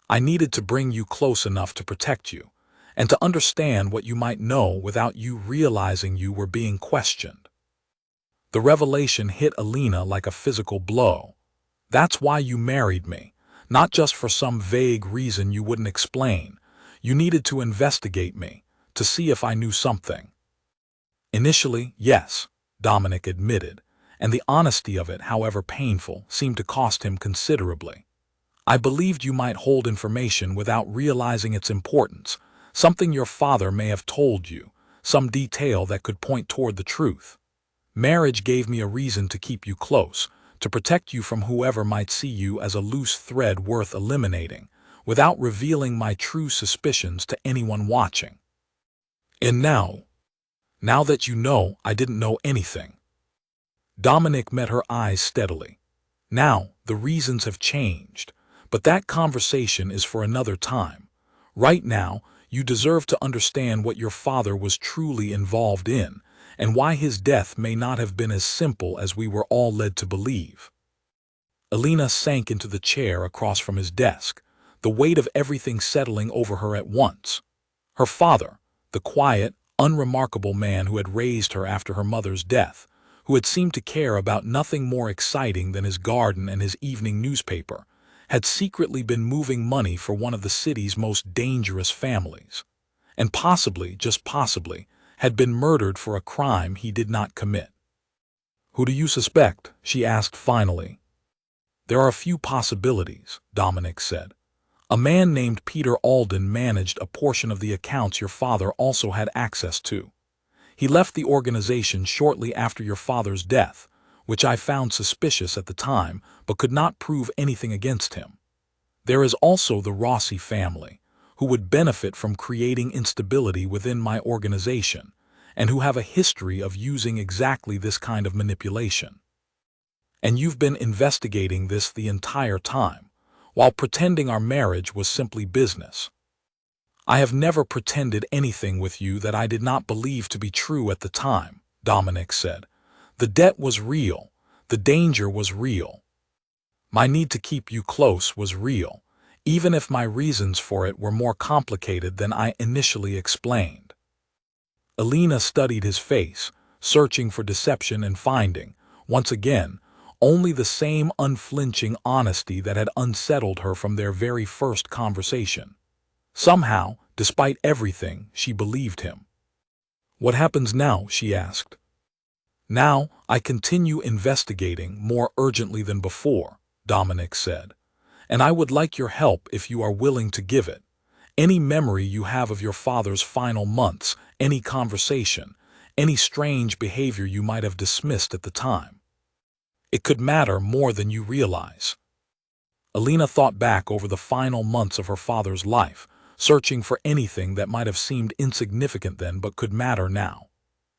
I needed to bring you close enough to protect you, and to understand what you might know without you realizing you were being questioned. The revelation hit Elena like a physical blow. That's why you married me, not just for some vague reason you wouldn't explain. You needed to investigate me, to see if I knew something. Initially, yes, Dominic admitted, and the honesty of it, however painful, seemed to cost him considerably. I believed you might hold information without realizing its importance, something your father may have told you, some detail that could point toward the truth. Marriage gave me a reason to keep you close, to protect you from whoever might see you as a loose thread worth eliminating, without revealing my true suspicions to anyone watching. And now that you know I didn't know anything. Dominic met her eyes steadily. Now, the reasons have changed, but that conversation is for another time. Right now, you deserve to understand what your father was truly involved in, and why his death may not have been as simple as we were all led to believe. Elena sank into the chair across from his desk, the weight of everything settling over her at once. Her father, the quiet, unremarkable man who had raised her after her mother's death, who had seemed to care about nothing more exciting than his garden and his evening newspaper, had secretly been moving money for one of the city's most dangerous families, and possibly, just possibly, had been murdered for a crime he did not commit. Who do you suspect? She asked finally. There are a few possibilities, Dominic said. A man named Peter Alden managed a portion of the accounts your father also had access to. He left the organization shortly after your father's death, which I found suspicious at the time, but could not prove anything against him. There is also the Rossi family, who would benefit from creating instability within my organization, and who have a history of using exactly this kind of manipulation. And you've been investigating this the entire time, while pretending our marriage was simply business. I have never pretended anything with you that I did not believe to be true at the time, Dominic said. The debt was real. The danger was real. My need to keep you close was real, even if my reasons for it were more complicated than I initially explained. Elena studied his face, searching for deception and finding, once again, only the same unflinching honesty that had unsettled her from their very first conversation. Somehow, despite everything, she believed him. What happens now? She asked. Now, I continue investigating more urgently than before, Dominic said, and I would like your help if you are willing to give it. Any memory you have of your father's final months, any conversation, any strange behavior you might have dismissed at the time. It could matter more than you realize. Elena thought back over the final months of her father's life, searching for anything that might have seemed insignificant then but could matter now.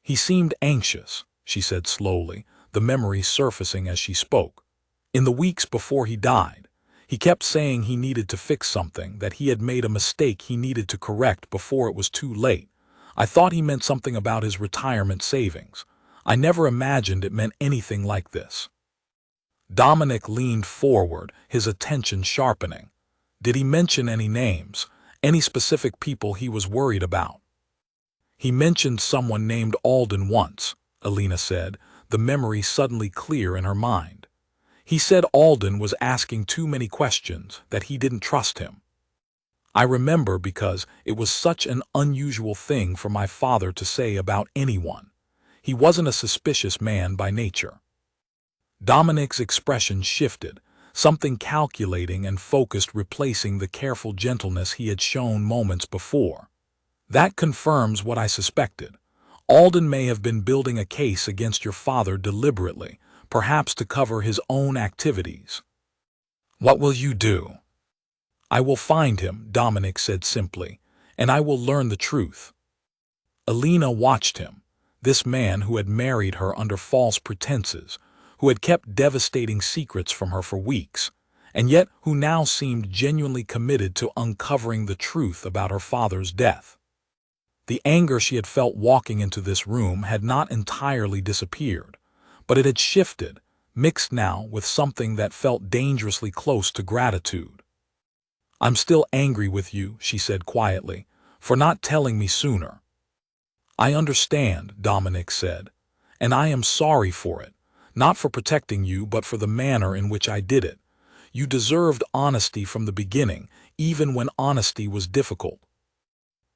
"He seemed anxious," she said slowly, the memory surfacing as she spoke. "In the weeks before he died, he kept saying he needed to fix something, that he had made a mistake he needed to correct before it was too late. I thought he meant something about his retirement savings. I never imagined it meant anything like this." Dominic leaned forward, his attention sharpening. "Did he mention any names, any specific people he was worried about?" "He mentioned someone named Alden once," Alina said, the memory suddenly clear in her mind. "He said Alden was asking too many questions, that he didn't trust him. I remember because it was such an unusual thing for my father to say about anyone. He wasn't a suspicious man by nature." Dominic's expression shifted, something calculating and focused replacing the careful gentleness he had shown moments before. "That confirms what I suspected. Alden may have been building a case against your father deliberately, perhaps to cover his own activities." "What will you do?" "I will find him," Dominic said simply, "and I will learn the truth." Alina watched him, this man who had married her under false pretenses, who had kept devastating secrets from her for weeks, and yet who now seemed genuinely committed to uncovering the truth about her father's death. The anger she had felt walking into this room had not entirely disappeared, but it had shifted, mixed now with something that felt dangerously close to gratitude. "I'm still angry with you," she said quietly, "for not telling me sooner." "I understand," Dominic said, "and I am sorry for it, not for protecting you but for the manner in which I did it. You deserved honesty from the beginning, even when honesty was difficult."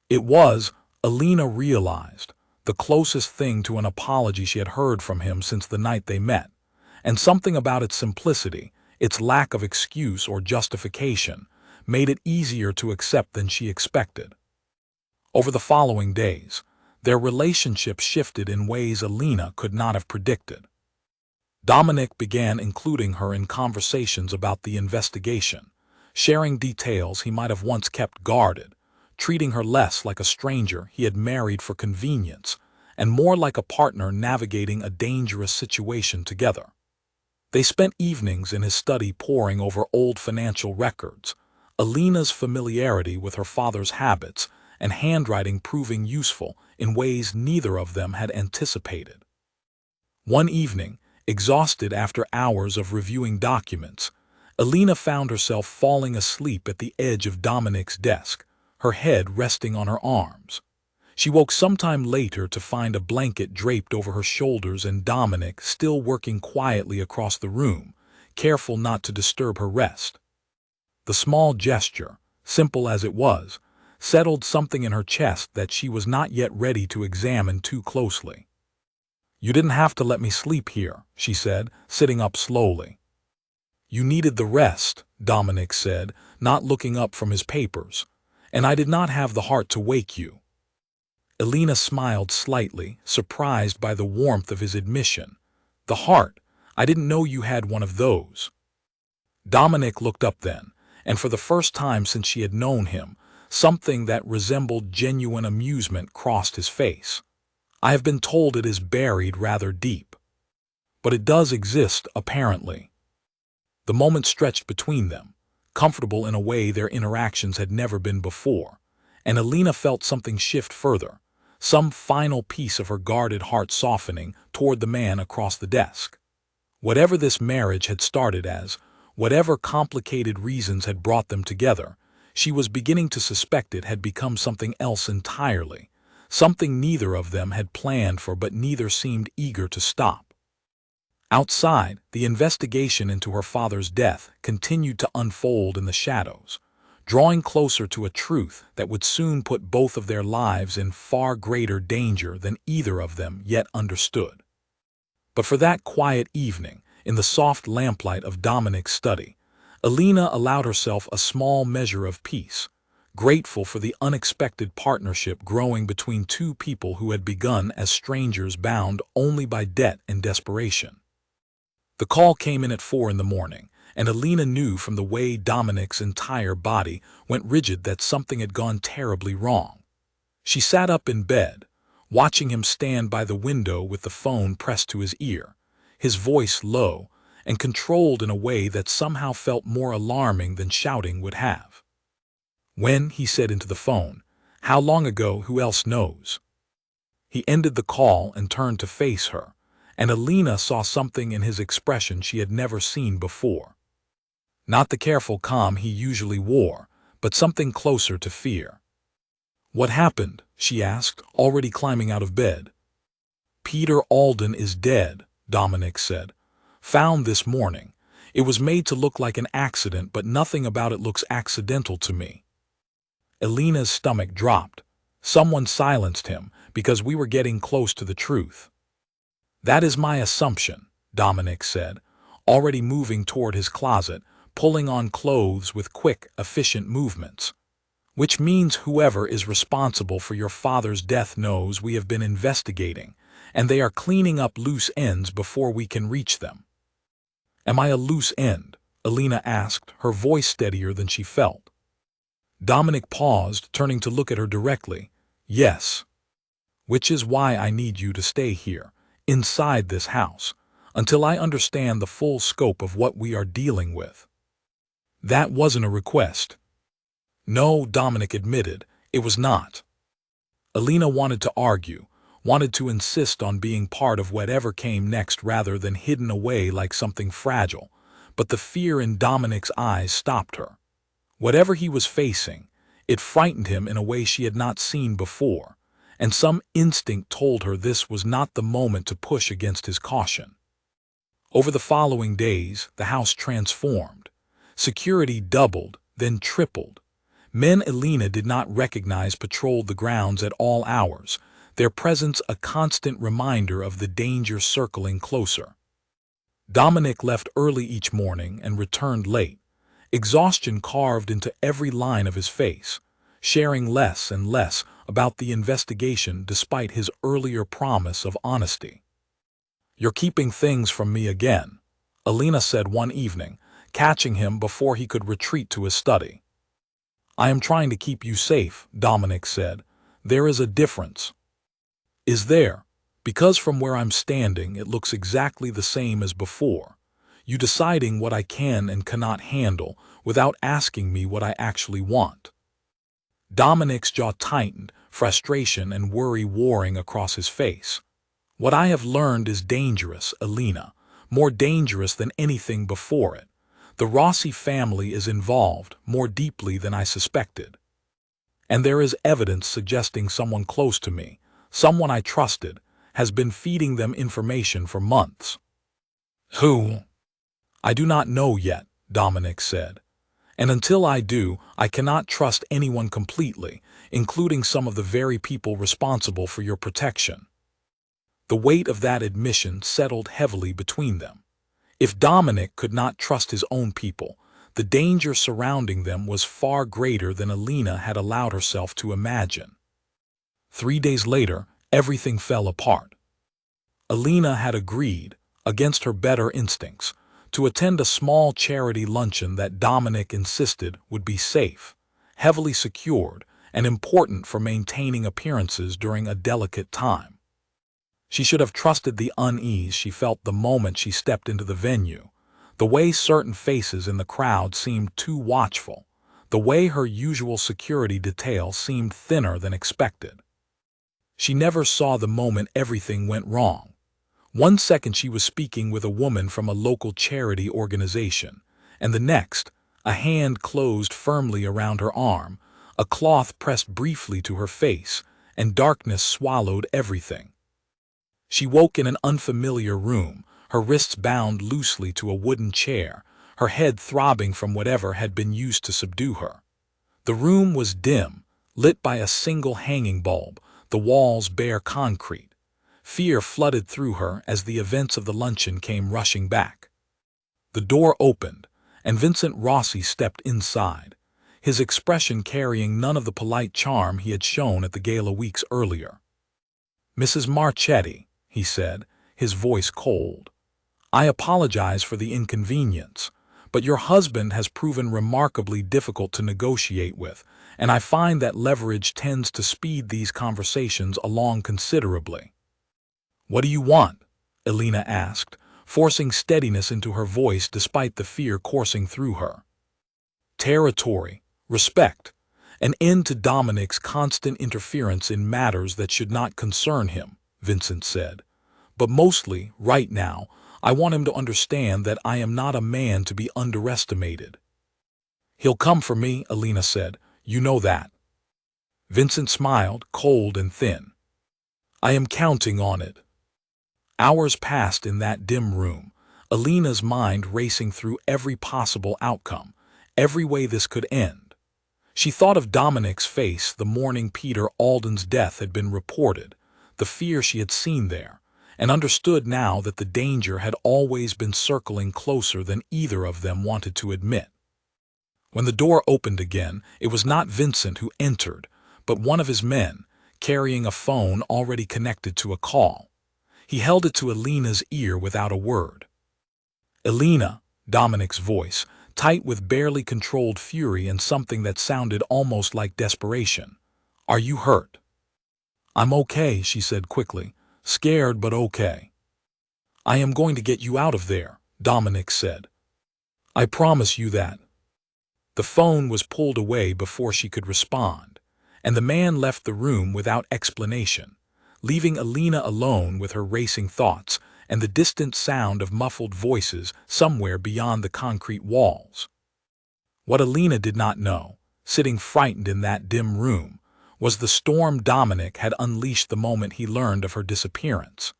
It was, Alina realized, the closest thing to an apology she had heard from him since the night they met, and something about its simplicity, its lack of excuse or justification, made it easier to accept than she expected. Over the following days, their relationship shifted in ways Alina could not have predicted. Dominic began including her in conversations about the investigation, sharing details he might have once kept guarded, treating her less like a stranger he had married for convenience, and more like a partner navigating a dangerous situation together. They spent evenings in his study poring over old financial records, Alina's familiarity with her father's habits and handwriting proving useful in ways neither of them had anticipated. One evening, exhausted after hours of reviewing documents, Alina found herself falling asleep at the edge of Dominic's desk, her head resting on her arms. She woke sometime later to find a blanket draped over her shoulders and Dominic still working quietly across the room, careful not to disturb her rest. The small gesture, simple as it was, settled something in her chest that she was not yet ready to examine too closely. "You didn't have to let me sleep here," she said, sitting up slowly. "You needed the rest," Dominic said, not looking up from his papers, "and I did not have the heart to wake you." Alina smiled slightly, surprised by the warmth of his admission. "The heart? I didn't know you had one of those." Dominic looked up then, and for the first time since she had known him, something that resembled genuine amusement crossed his face. "I have been told it is buried rather deep. But it does exist, apparently." The moment stretched between them, comfortable in a way their interactions had never been before, and Alina felt something shift further, some final piece of her guarded heart softening toward the man across the desk. Whatever this marriage had started as, whatever complicated reasons had brought them together, she was beginning to suspect it had become something else entirely, something neither of them had planned for but neither seemed eager to stop. Outside, the investigation into her father's death continued to unfold in the shadows, drawing closer to a truth that would soon put both of their lives in far greater danger than either of them yet understood. But for that quiet evening, in the soft lamplight of Dominic's study, Alina allowed herself a small measure of peace, grateful for the unexpected partnership growing between two people who had begun as strangers bound only by debt and desperation. The call came in at 4 in the morning, and Alina knew from the way Dominic's entire body went rigid that something had gone terribly wrong. She sat up in bed, watching him stand by the window with the phone pressed to his ear, his voice low and controlled in a way that somehow felt more alarming than shouting would have. "When?" he said into the phone. "How long ago? Who else knows?" He ended the call and turned to face her, and Alina saw something in his expression she had never seen before. Not the careful calm he usually wore, but something closer to fear. "What happened?" she asked, already climbing out of bed. "Peter Alden is dead," Dominic said. "Found this morning. It was made to look like an accident, but nothing about it looks accidental to me." Alina's stomach dropped. Someone silenced him because we were getting close to the truth. "That is my assumption," Dominic said, already moving toward his closet, pulling on clothes with quick, efficient movements. "Which means whoever is responsible for your father's death knows we have been investigating, and they are cleaning up loose ends before we can reach them." "Am I a loose end?" Alina asked, her voice steadier than she felt. Dominic paused, turning to look at her directly. "Yes. Which is why I need you to stay here, inside this house, until I understand the full scope of what we are dealing with." "That wasn't a request." "No," Dominic admitted, "it was not." Alina wanted to argue, wanted to insist on being part of whatever came next rather than hidden away like something fragile, but the fear in Dominic's eyes stopped her. Whatever he was facing, it frightened him in a way she had not seen before, and some instinct told her this was not the moment to push against his caution. Over the following days, the house transformed. Security doubled, then tripled. Men Alina did not recognize patrolled the grounds at all hours, their presence a constant reminder of the danger circling closer. Dominic left early each morning and returned late, exhaustion carved into every line of his face, sharing less and less about the investigation despite his earlier promise of honesty. "You're keeping things from me again," Alina said one evening, catching him before he could retreat to his study. "I am trying to keep you safe," Dominic said. "There is a difference." "Is there? Because from where I'm standing it looks exactly the same as before. You deciding what I can and cannot handle without asking me what I actually want." Dominic's jaw tightened, frustration and worry warring across his face. "What I have learned is dangerous, Alina, more dangerous than anything before it. The Rossi family is involved more deeply than I suspected. And there is evidence suggesting someone close to me, someone I trusted, has been feeding them information for months." "Who?" "I do not know yet," Dominic said. "And until I do, I cannot trust anyone completely, including some of the very people responsible for your protection." The weight of that admission settled heavily between them. If Dominic could not trust his own people, the danger surrounding them was far greater than Alina had allowed herself to imagine. 3 days later, everything fell apart. Alina had agreed, against her better instincts, to attend a small charity luncheon that Dominic insisted would be safe, heavily secured, and important for maintaining appearances during a delicate time. She should have trusted the unease she felt the moment she stepped into the venue, the way certain faces in the crowd seemed too watchful, the way her usual security detail seemed thinner than expected. She never saw the moment everything went wrong. One second she was speaking with a woman from a local charity organization, and the next, a hand closed firmly around her arm, a cloth pressed briefly to her face, and darkness swallowed everything. She woke in an unfamiliar room, her wrists bound loosely to a wooden chair, her head throbbing from whatever had been used to subdue her. The room was dim, lit by a single hanging bulb, the walls bare concrete. Fear flooded through her as the events of the luncheon came rushing back. The door opened, and Vincent Rossi stepped inside, his expression carrying none of the polite charm he had shown at the gala weeks earlier. "Mrs. Marchetti," he said, his voice cold, "I apologize for the inconvenience, but your husband has proven remarkably difficult to negotiate with, and I find that leverage tends to speed these conversations along considerably." "What do you want?" Elena asked, forcing steadiness into her voice despite the fear coursing through her. "Territory, respect, an end to Dominic's constant interference in matters that should not concern him," Vincent said. "But mostly, right now, I want him to understand that I am not a man to be underestimated." "He'll come for me," Elena said. "You know that." Vincent smiled, cold and thin. "I am counting on it." Hours passed in that dim room, Elena's mind racing through every possible outcome, every way this could end. She thought of Dominic's face the morning Peter Alden's death had been reported, the fear she had seen there, and understood now that the danger had always been circling closer than either of them wanted to admit. When the door opened again, it was not Vincent who entered, but one of his men, carrying a phone already connected to a call. He held it to Elena's ear without a word. "Elena," Dominic's voice, tight with barely controlled fury and something that sounded almost like desperation. "Are you hurt?" "I'm okay," she said quickly. "Scared, but okay." "I am going to get you out of there," Dominic said. "I promise you that." The phone was pulled away before she could respond, and the man left the room without explanation, leaving Elena alone with her racing thoughts and the distant sound of muffled voices somewhere beyond the concrete walls. What Elena did not know, sitting frightened in that dim room, was the storm Dominic had unleashed the moment he learned of her disappearance.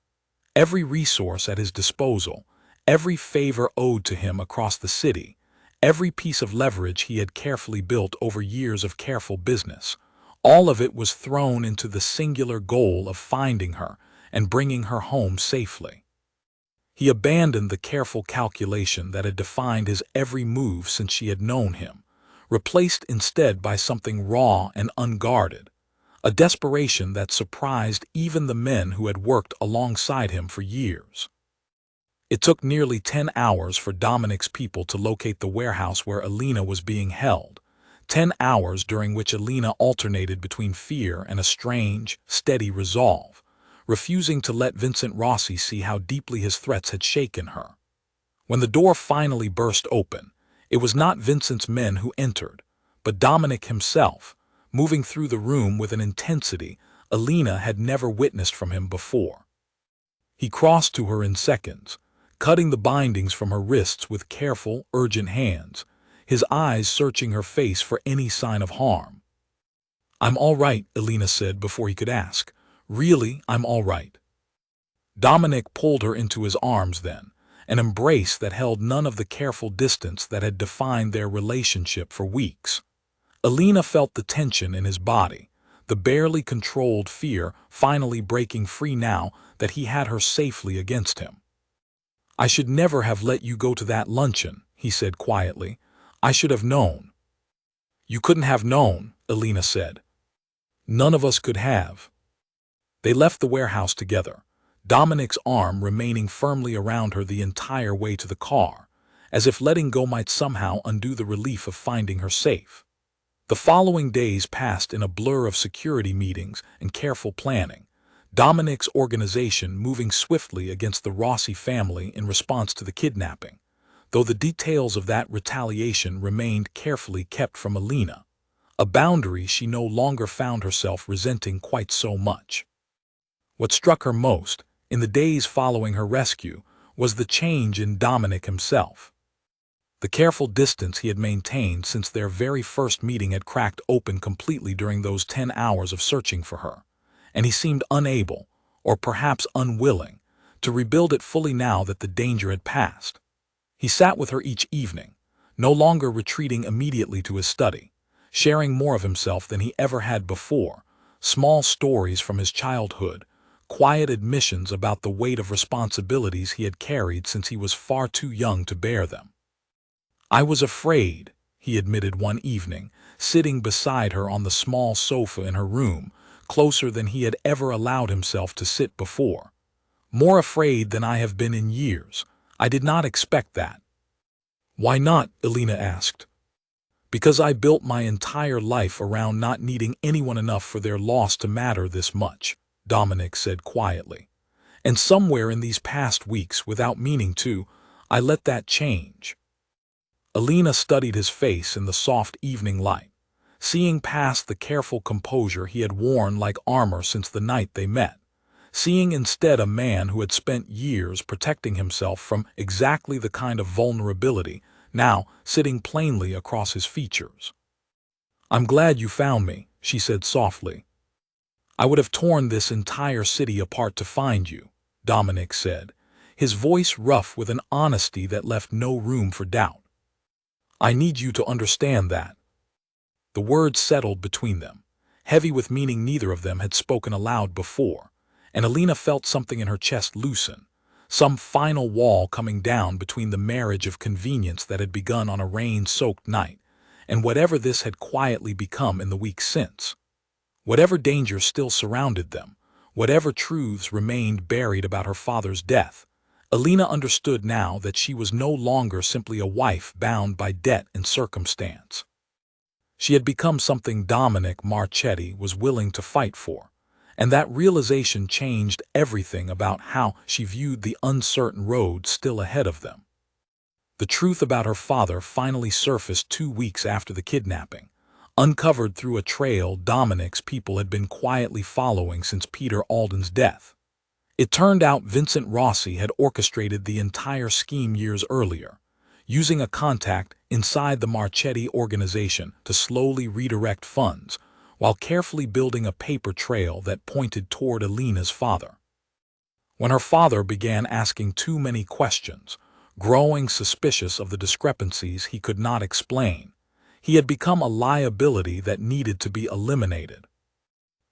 Every resource at his disposal, every favor owed to him across the city, every piece of leverage he had carefully built over years of careful business, all of it was thrown into the singular goal of finding her and bringing her home safely. He abandoned the careful calculation that had defined his every move since she had known him, replaced instead by something raw and unguarded, a desperation that surprised even the men who had worked alongside him for years. It took nearly 10 hours for Dominic's people to locate the warehouse where Elena was being held, 10 hours during which Elena alternated between fear and a strange, steady resolve, refusing to let Vincent Rossi see how deeply his threats had shaken her. When the door finally burst open, it was not Vincent's men who entered, but Dominic himself, moving through the room with an intensity Elena had never witnessed from him before. He crossed to her in seconds, cutting the bindings from her wrists with careful, urgent hands, his eyes searching her face for any sign of harm. "I'm all right," Elena said before he could ask. "Really, I'm all right." Dominic pulled her into his arms then, an embrace that held none of the careful distance that had defined their relationship for weeks. Elena felt the tension in his body, the barely controlled fear finally breaking free now that he had her safely against him. "I should never have let you go to that luncheon," he said quietly. "I should have known." "You couldn't have known," Elena said. "None of us could have." They left the warehouse together, Dominic's arm remaining firmly around her the entire way to the car, as if letting go might somehow undo the relief of finding her safe. The following days passed in a blur of security meetings and careful planning, Dominic's organization moving swiftly against the Rossi family in response to the kidnapping, though the details of that retaliation remained carefully kept from Elena, a boundary she no longer found herself resenting quite so much. What struck her most, in the days following her rescue, was the change in Dominic himself. The careful distance he had maintained since their very first meeting had cracked open completely during those 10 hours of searching for her, and he seemed unable, or perhaps unwilling, to rebuild it fully now that the danger had passed. He sat with her each evening, no longer retreating immediately to his study, sharing more of himself than he ever had before, small stories from his childhood, quiet admissions about the weight of responsibilities he had carried since he was far too young to bear them. "I was afraid," he admitted one evening, sitting beside her on the small sofa in her room, closer than he had ever allowed himself to sit before. "More afraid than I have been in years. I did not expect that." Why not? Alina asked. Because I built my entire life around not needing anyone enough for their loss to matter this much, Dominic said quietly. And somewhere in these past weeks, without meaning to, I let that change. Alina studied his face in the soft evening light, seeing past the careful composure he had worn like armor since the night they met, seeing instead a man who had spent years protecting himself from exactly the kind of vulnerability now sitting plainly across his features. I'm glad you found me, she said softly. I would have torn this entire city apart to find you, Dominic said, his voice rough with an honesty that left no room for doubt. I need you to understand that. The words settled between them, heavy with meaning neither of them had spoken aloud before, and Alina felt something in her chest loosen, some final wall coming down between the marriage of convenience that had begun on a rain-soaked night, and whatever this had quietly become in the weeks since. Whatever danger still surrounded them, whatever truths remained buried about her father's death, Alina understood now that she was no longer simply a wife bound by debt and circumstance. She had become something Dominic Marchetti was willing to fight for, and that realization changed everything about how she viewed the uncertain road still ahead of them. The truth about her father finally surfaced 2 weeks after the kidnapping, uncovered through a trail Dominic's people had been quietly following since Peter Alden's death. It turned out Vincent Rossi had orchestrated the entire scheme years earlier, using a contact inside the Marchetti organization to slowly redirect funds, while carefully building a paper trail that pointed toward Alina's father. When her father began asking too many questions, growing suspicious of the discrepancies he could not explain, he had become a liability that needed to be eliminated.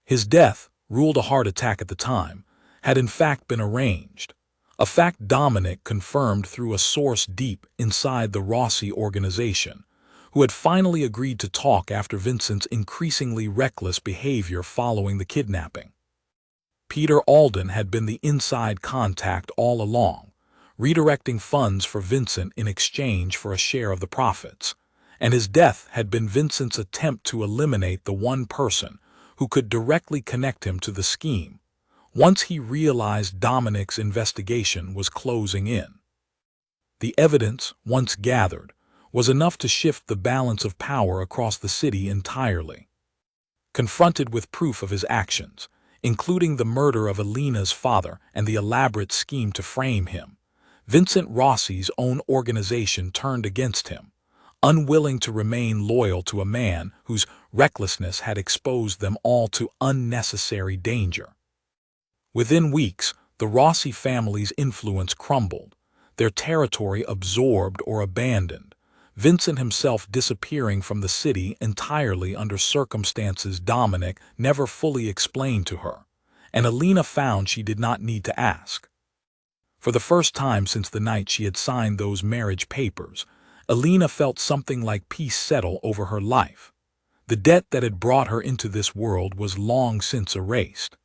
His death, ruled a heart attack at the time, had in fact been arranged, a fact Dominic confirmed through a source deep inside the Rossi organization, who had finally agreed to talk after Vincent's increasingly reckless behavior following the kidnapping. Peter Alden had been the inside contact all along, redirecting funds for Vincent in exchange for a share of the profits, and his death had been Vincent's attempt to eliminate the one person who could directly connect him to the scheme, once he realized Dominic's investigation was closing in. The evidence, once gathered, was enough to shift the balance of power across the city entirely. Confronted with proof of his actions, including the murder of Alina's father and the elaborate scheme to frame him, Vincent Rossi's own organization turned against him, unwilling to remain loyal to a man whose recklessness had exposed them all to unnecessary danger. Within weeks, the Rossi family's influence crumbled, their territory absorbed or abandoned, Vincent himself disappearing from the city entirely under circumstances Dominic never fully explained to her, and Alina found she did not need to ask. For the first time since the night she had signed those marriage papers, Alina felt something like peace settle over her life. The debt that had brought her into this world was long since erased.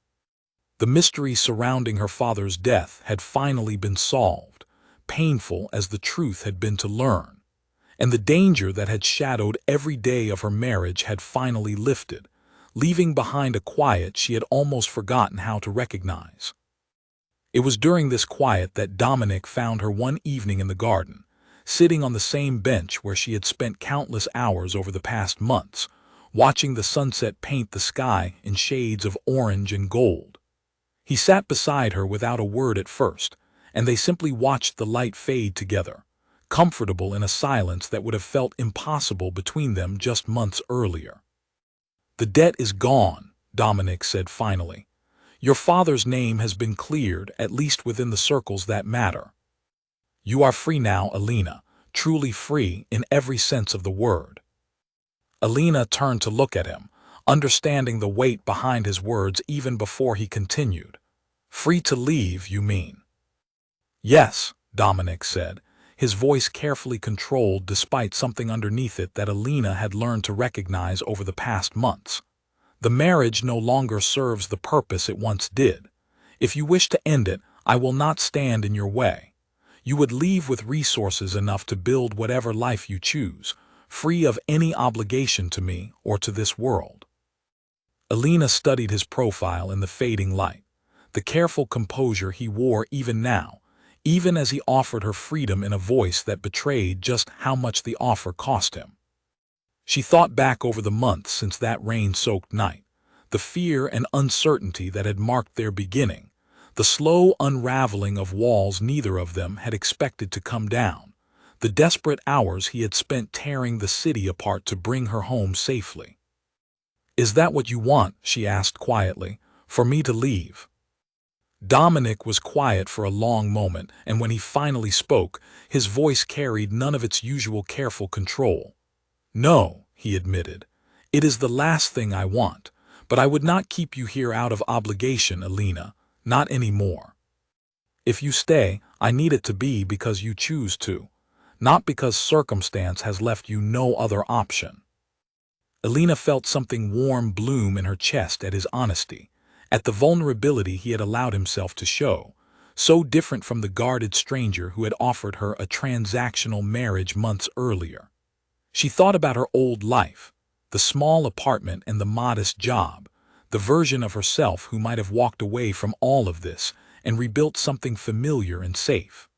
The mystery surrounding her father's death had finally been solved, painful as the truth had been to learn, and the danger that had shadowed every day of her marriage had finally lifted, leaving behind a quiet she had almost forgotten how to recognize. It was during this quiet that Dominic found her one evening in the garden, sitting on the same bench where she had spent countless hours over the past months, watching the sunset paint the sky in shades of orange and gold. He sat beside her without a word at first, and they simply watched the light fade together, comfortable in a silence that would have felt impossible between them just months earlier. "The debt is gone," Dominic said finally. "Your father's name has been cleared, at least within the circles that matter. You are free now, Alina, truly free in every sense of the word." Alina turned to look at him, understanding the weight behind his words even before he continued. "Free to leave, you mean?" "Yes," Dominic said, his voice carefully controlled despite something underneath it that Alina had learned to recognize over the past months. "The marriage no longer serves the purpose it once did. If you wish to end it, I will not stand in your way. You would leave with resources enough to build whatever life you choose, free of any obligation to me or to this world. Alina studied his profile in the fading light, the careful composure he wore even now, even as he offered her freedom in a voice that betrayed just how much the offer cost him. She thought back over the months since that rain-soaked night, the fear and uncertainty that had marked their beginning, the slow unraveling of walls neither of them had expected to come down, the desperate hours he had spent tearing the city apart to bring her home safely. "Is that what you want?" she asked quietly. "For me to leave?" Dominic was quiet for a long moment, and when he finally spoke, his voice carried none of its usual careful control. "No," he admitted. "It is the last thing I want, but I would not keep you here out of obligation, Alina, not anymore. If you stay, I need it to be because you choose to, not because circumstance has left you no other option." Alina felt something warm bloom in her chest at his honesty, at the vulnerability he had allowed himself to show, so different from the guarded stranger who had offered her a transactional marriage months earlier. She thought about her old life, the small apartment and the modest job, the version of herself who might have walked away from all of this and rebuilt something familiar and safe.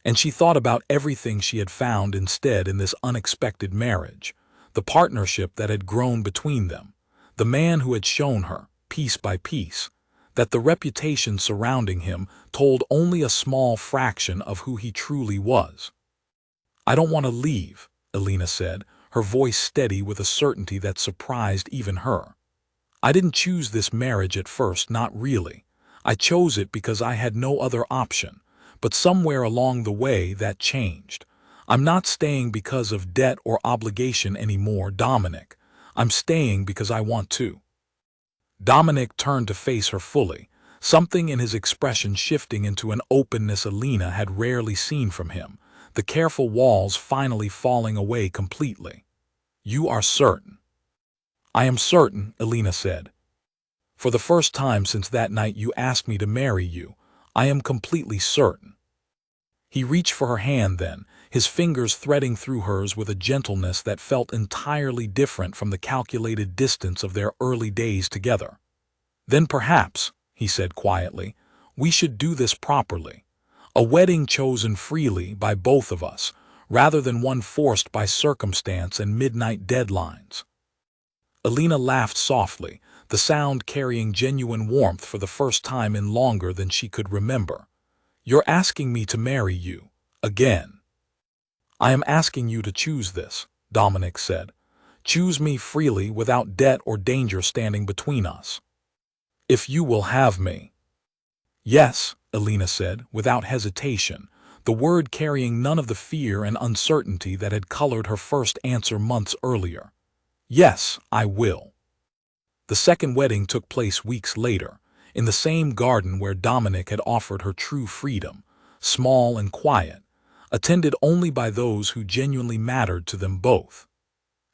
And she thought about everything she had found instead in this unexpected marriage, the partnership that had grown between them, the man who had shown her, piece by piece, that the reputation surrounding him told only a small fraction of who he truly was. "I don't want to leave," Alina said, her voice steady with a certainty that surprised even her. "I didn't choose this marriage at first, not really. I chose it because I had no other option, but somewhere along the way that changed. I'm not staying because of debt or obligation anymore, Dominic. I'm staying because I want to." Dominic turned to face her fully, something in his expression shifting into an openness Alina had rarely seen from him, the careful walls finally falling away completely. "You are certain?" "I am certain," Alina said. "For the first time since that night you asked me to marry you, I am completely certain." He reached for her hand then, his fingers threading through hers with a gentleness that felt entirely different from the calculated distance of their early days together. "Then perhaps," he said quietly, "we should do this properly. A wedding chosen freely by both of us, rather than one forced by circumstance and midnight deadlines." Alina laughed softly, the sound carrying genuine warmth for the first time in longer than she could remember. "You're asking me to marry you, again." "I am asking you to choose this," Dominic said. "Choose me freely without debt or danger standing between us. If you will have me." "Yes," Alina said, without hesitation, the word carrying none of the fear and uncertainty that had colored her first answer months earlier. "Yes, I will." The second wedding took place weeks later, in the same garden where Dominic had offered her true freedom, small and quiet, attended only by those who genuinely mattered to them both.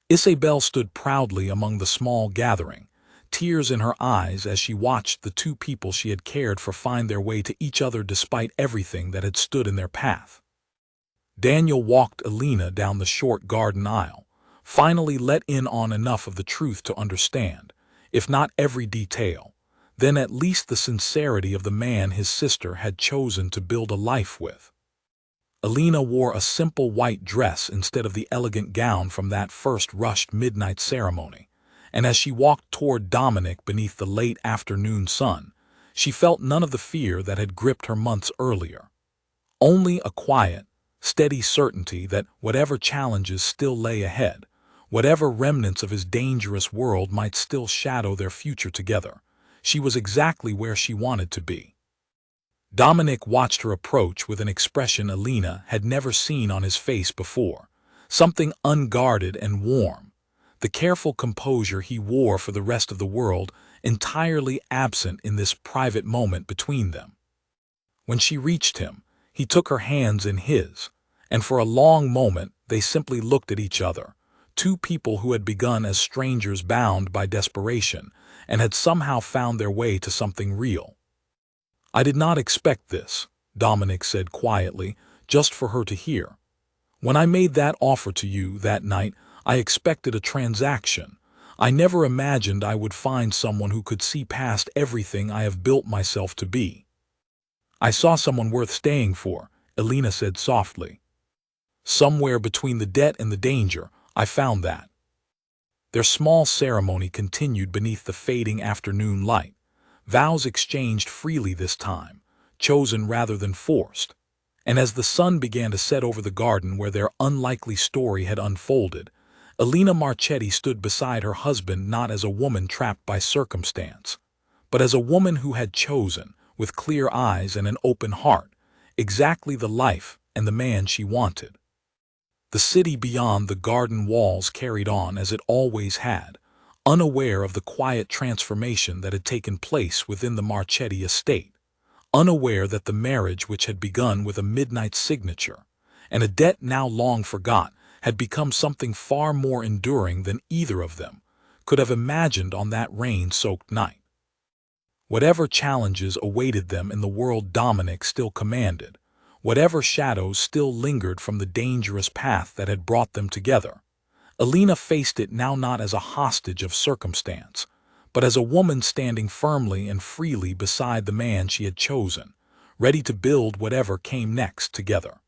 Isabel stood proudly among the small gathering, tears in her eyes as she watched the two people she had cared for find their way to each other despite everything that had stood in their path. Daniel walked Alina down the short garden aisle, finally let in on enough of the truth to understand, if not every detail, then at least the sincerity of the man his sister had chosen to build a life with. Alina wore a simple white dress instead of the elegant gown from that first rushed midnight ceremony, and as she walked toward Dominic beneath the late afternoon sun, she felt none of the fear that had gripped her months earlier. Only a quiet, steady certainty that whatever challenges still lay ahead, whatever remnants of his dangerous world might still shadow their future together, she was exactly where she wanted to be. Dominic watched her approach with an expression Alina had never seen on his face before, something unguarded and warm, the careful composure he wore for the rest of the world entirely absent in this private moment between them. When she reached him, he took her hands in his, and for a long moment they simply looked at each other, two people who had begun as strangers bound by desperation and had somehow found their way to something real. "I did not expect this," Dominic said quietly, just for her to hear. When I made that offer to you that night, I expected a transaction. I never imagined I would find someone who could see past everything I have built myself to be. I saw someone worth staying for, Elena said softly. Somewhere between the debt and the danger, I found that. Their small ceremony continued beneath the fading afternoon light. Vows exchanged freely this time, chosen rather than forced. And as the sun began to set over the garden where their unlikely story had unfolded, Elena Marchetti stood beside her husband not as a woman trapped by circumstance, but as a woman who had chosen, with clear eyes and an open heart, exactly the life and the man she wanted. The city beyond the garden walls carried on as it always had, unaware of the quiet transformation that had taken place within the Marchetti estate, unaware that the marriage which had begun with a midnight signature, and a debt now long forgot, had become something far more enduring than either of them could have imagined on that rain-soaked night. Whatever challenges awaited them in the world Dominic still commanded, whatever shadows still lingered from the dangerous path that had brought them together, Elena faced it now not as a hostage of circumstance, but as a woman standing firmly and freely beside the man she had chosen, ready to build whatever came next together.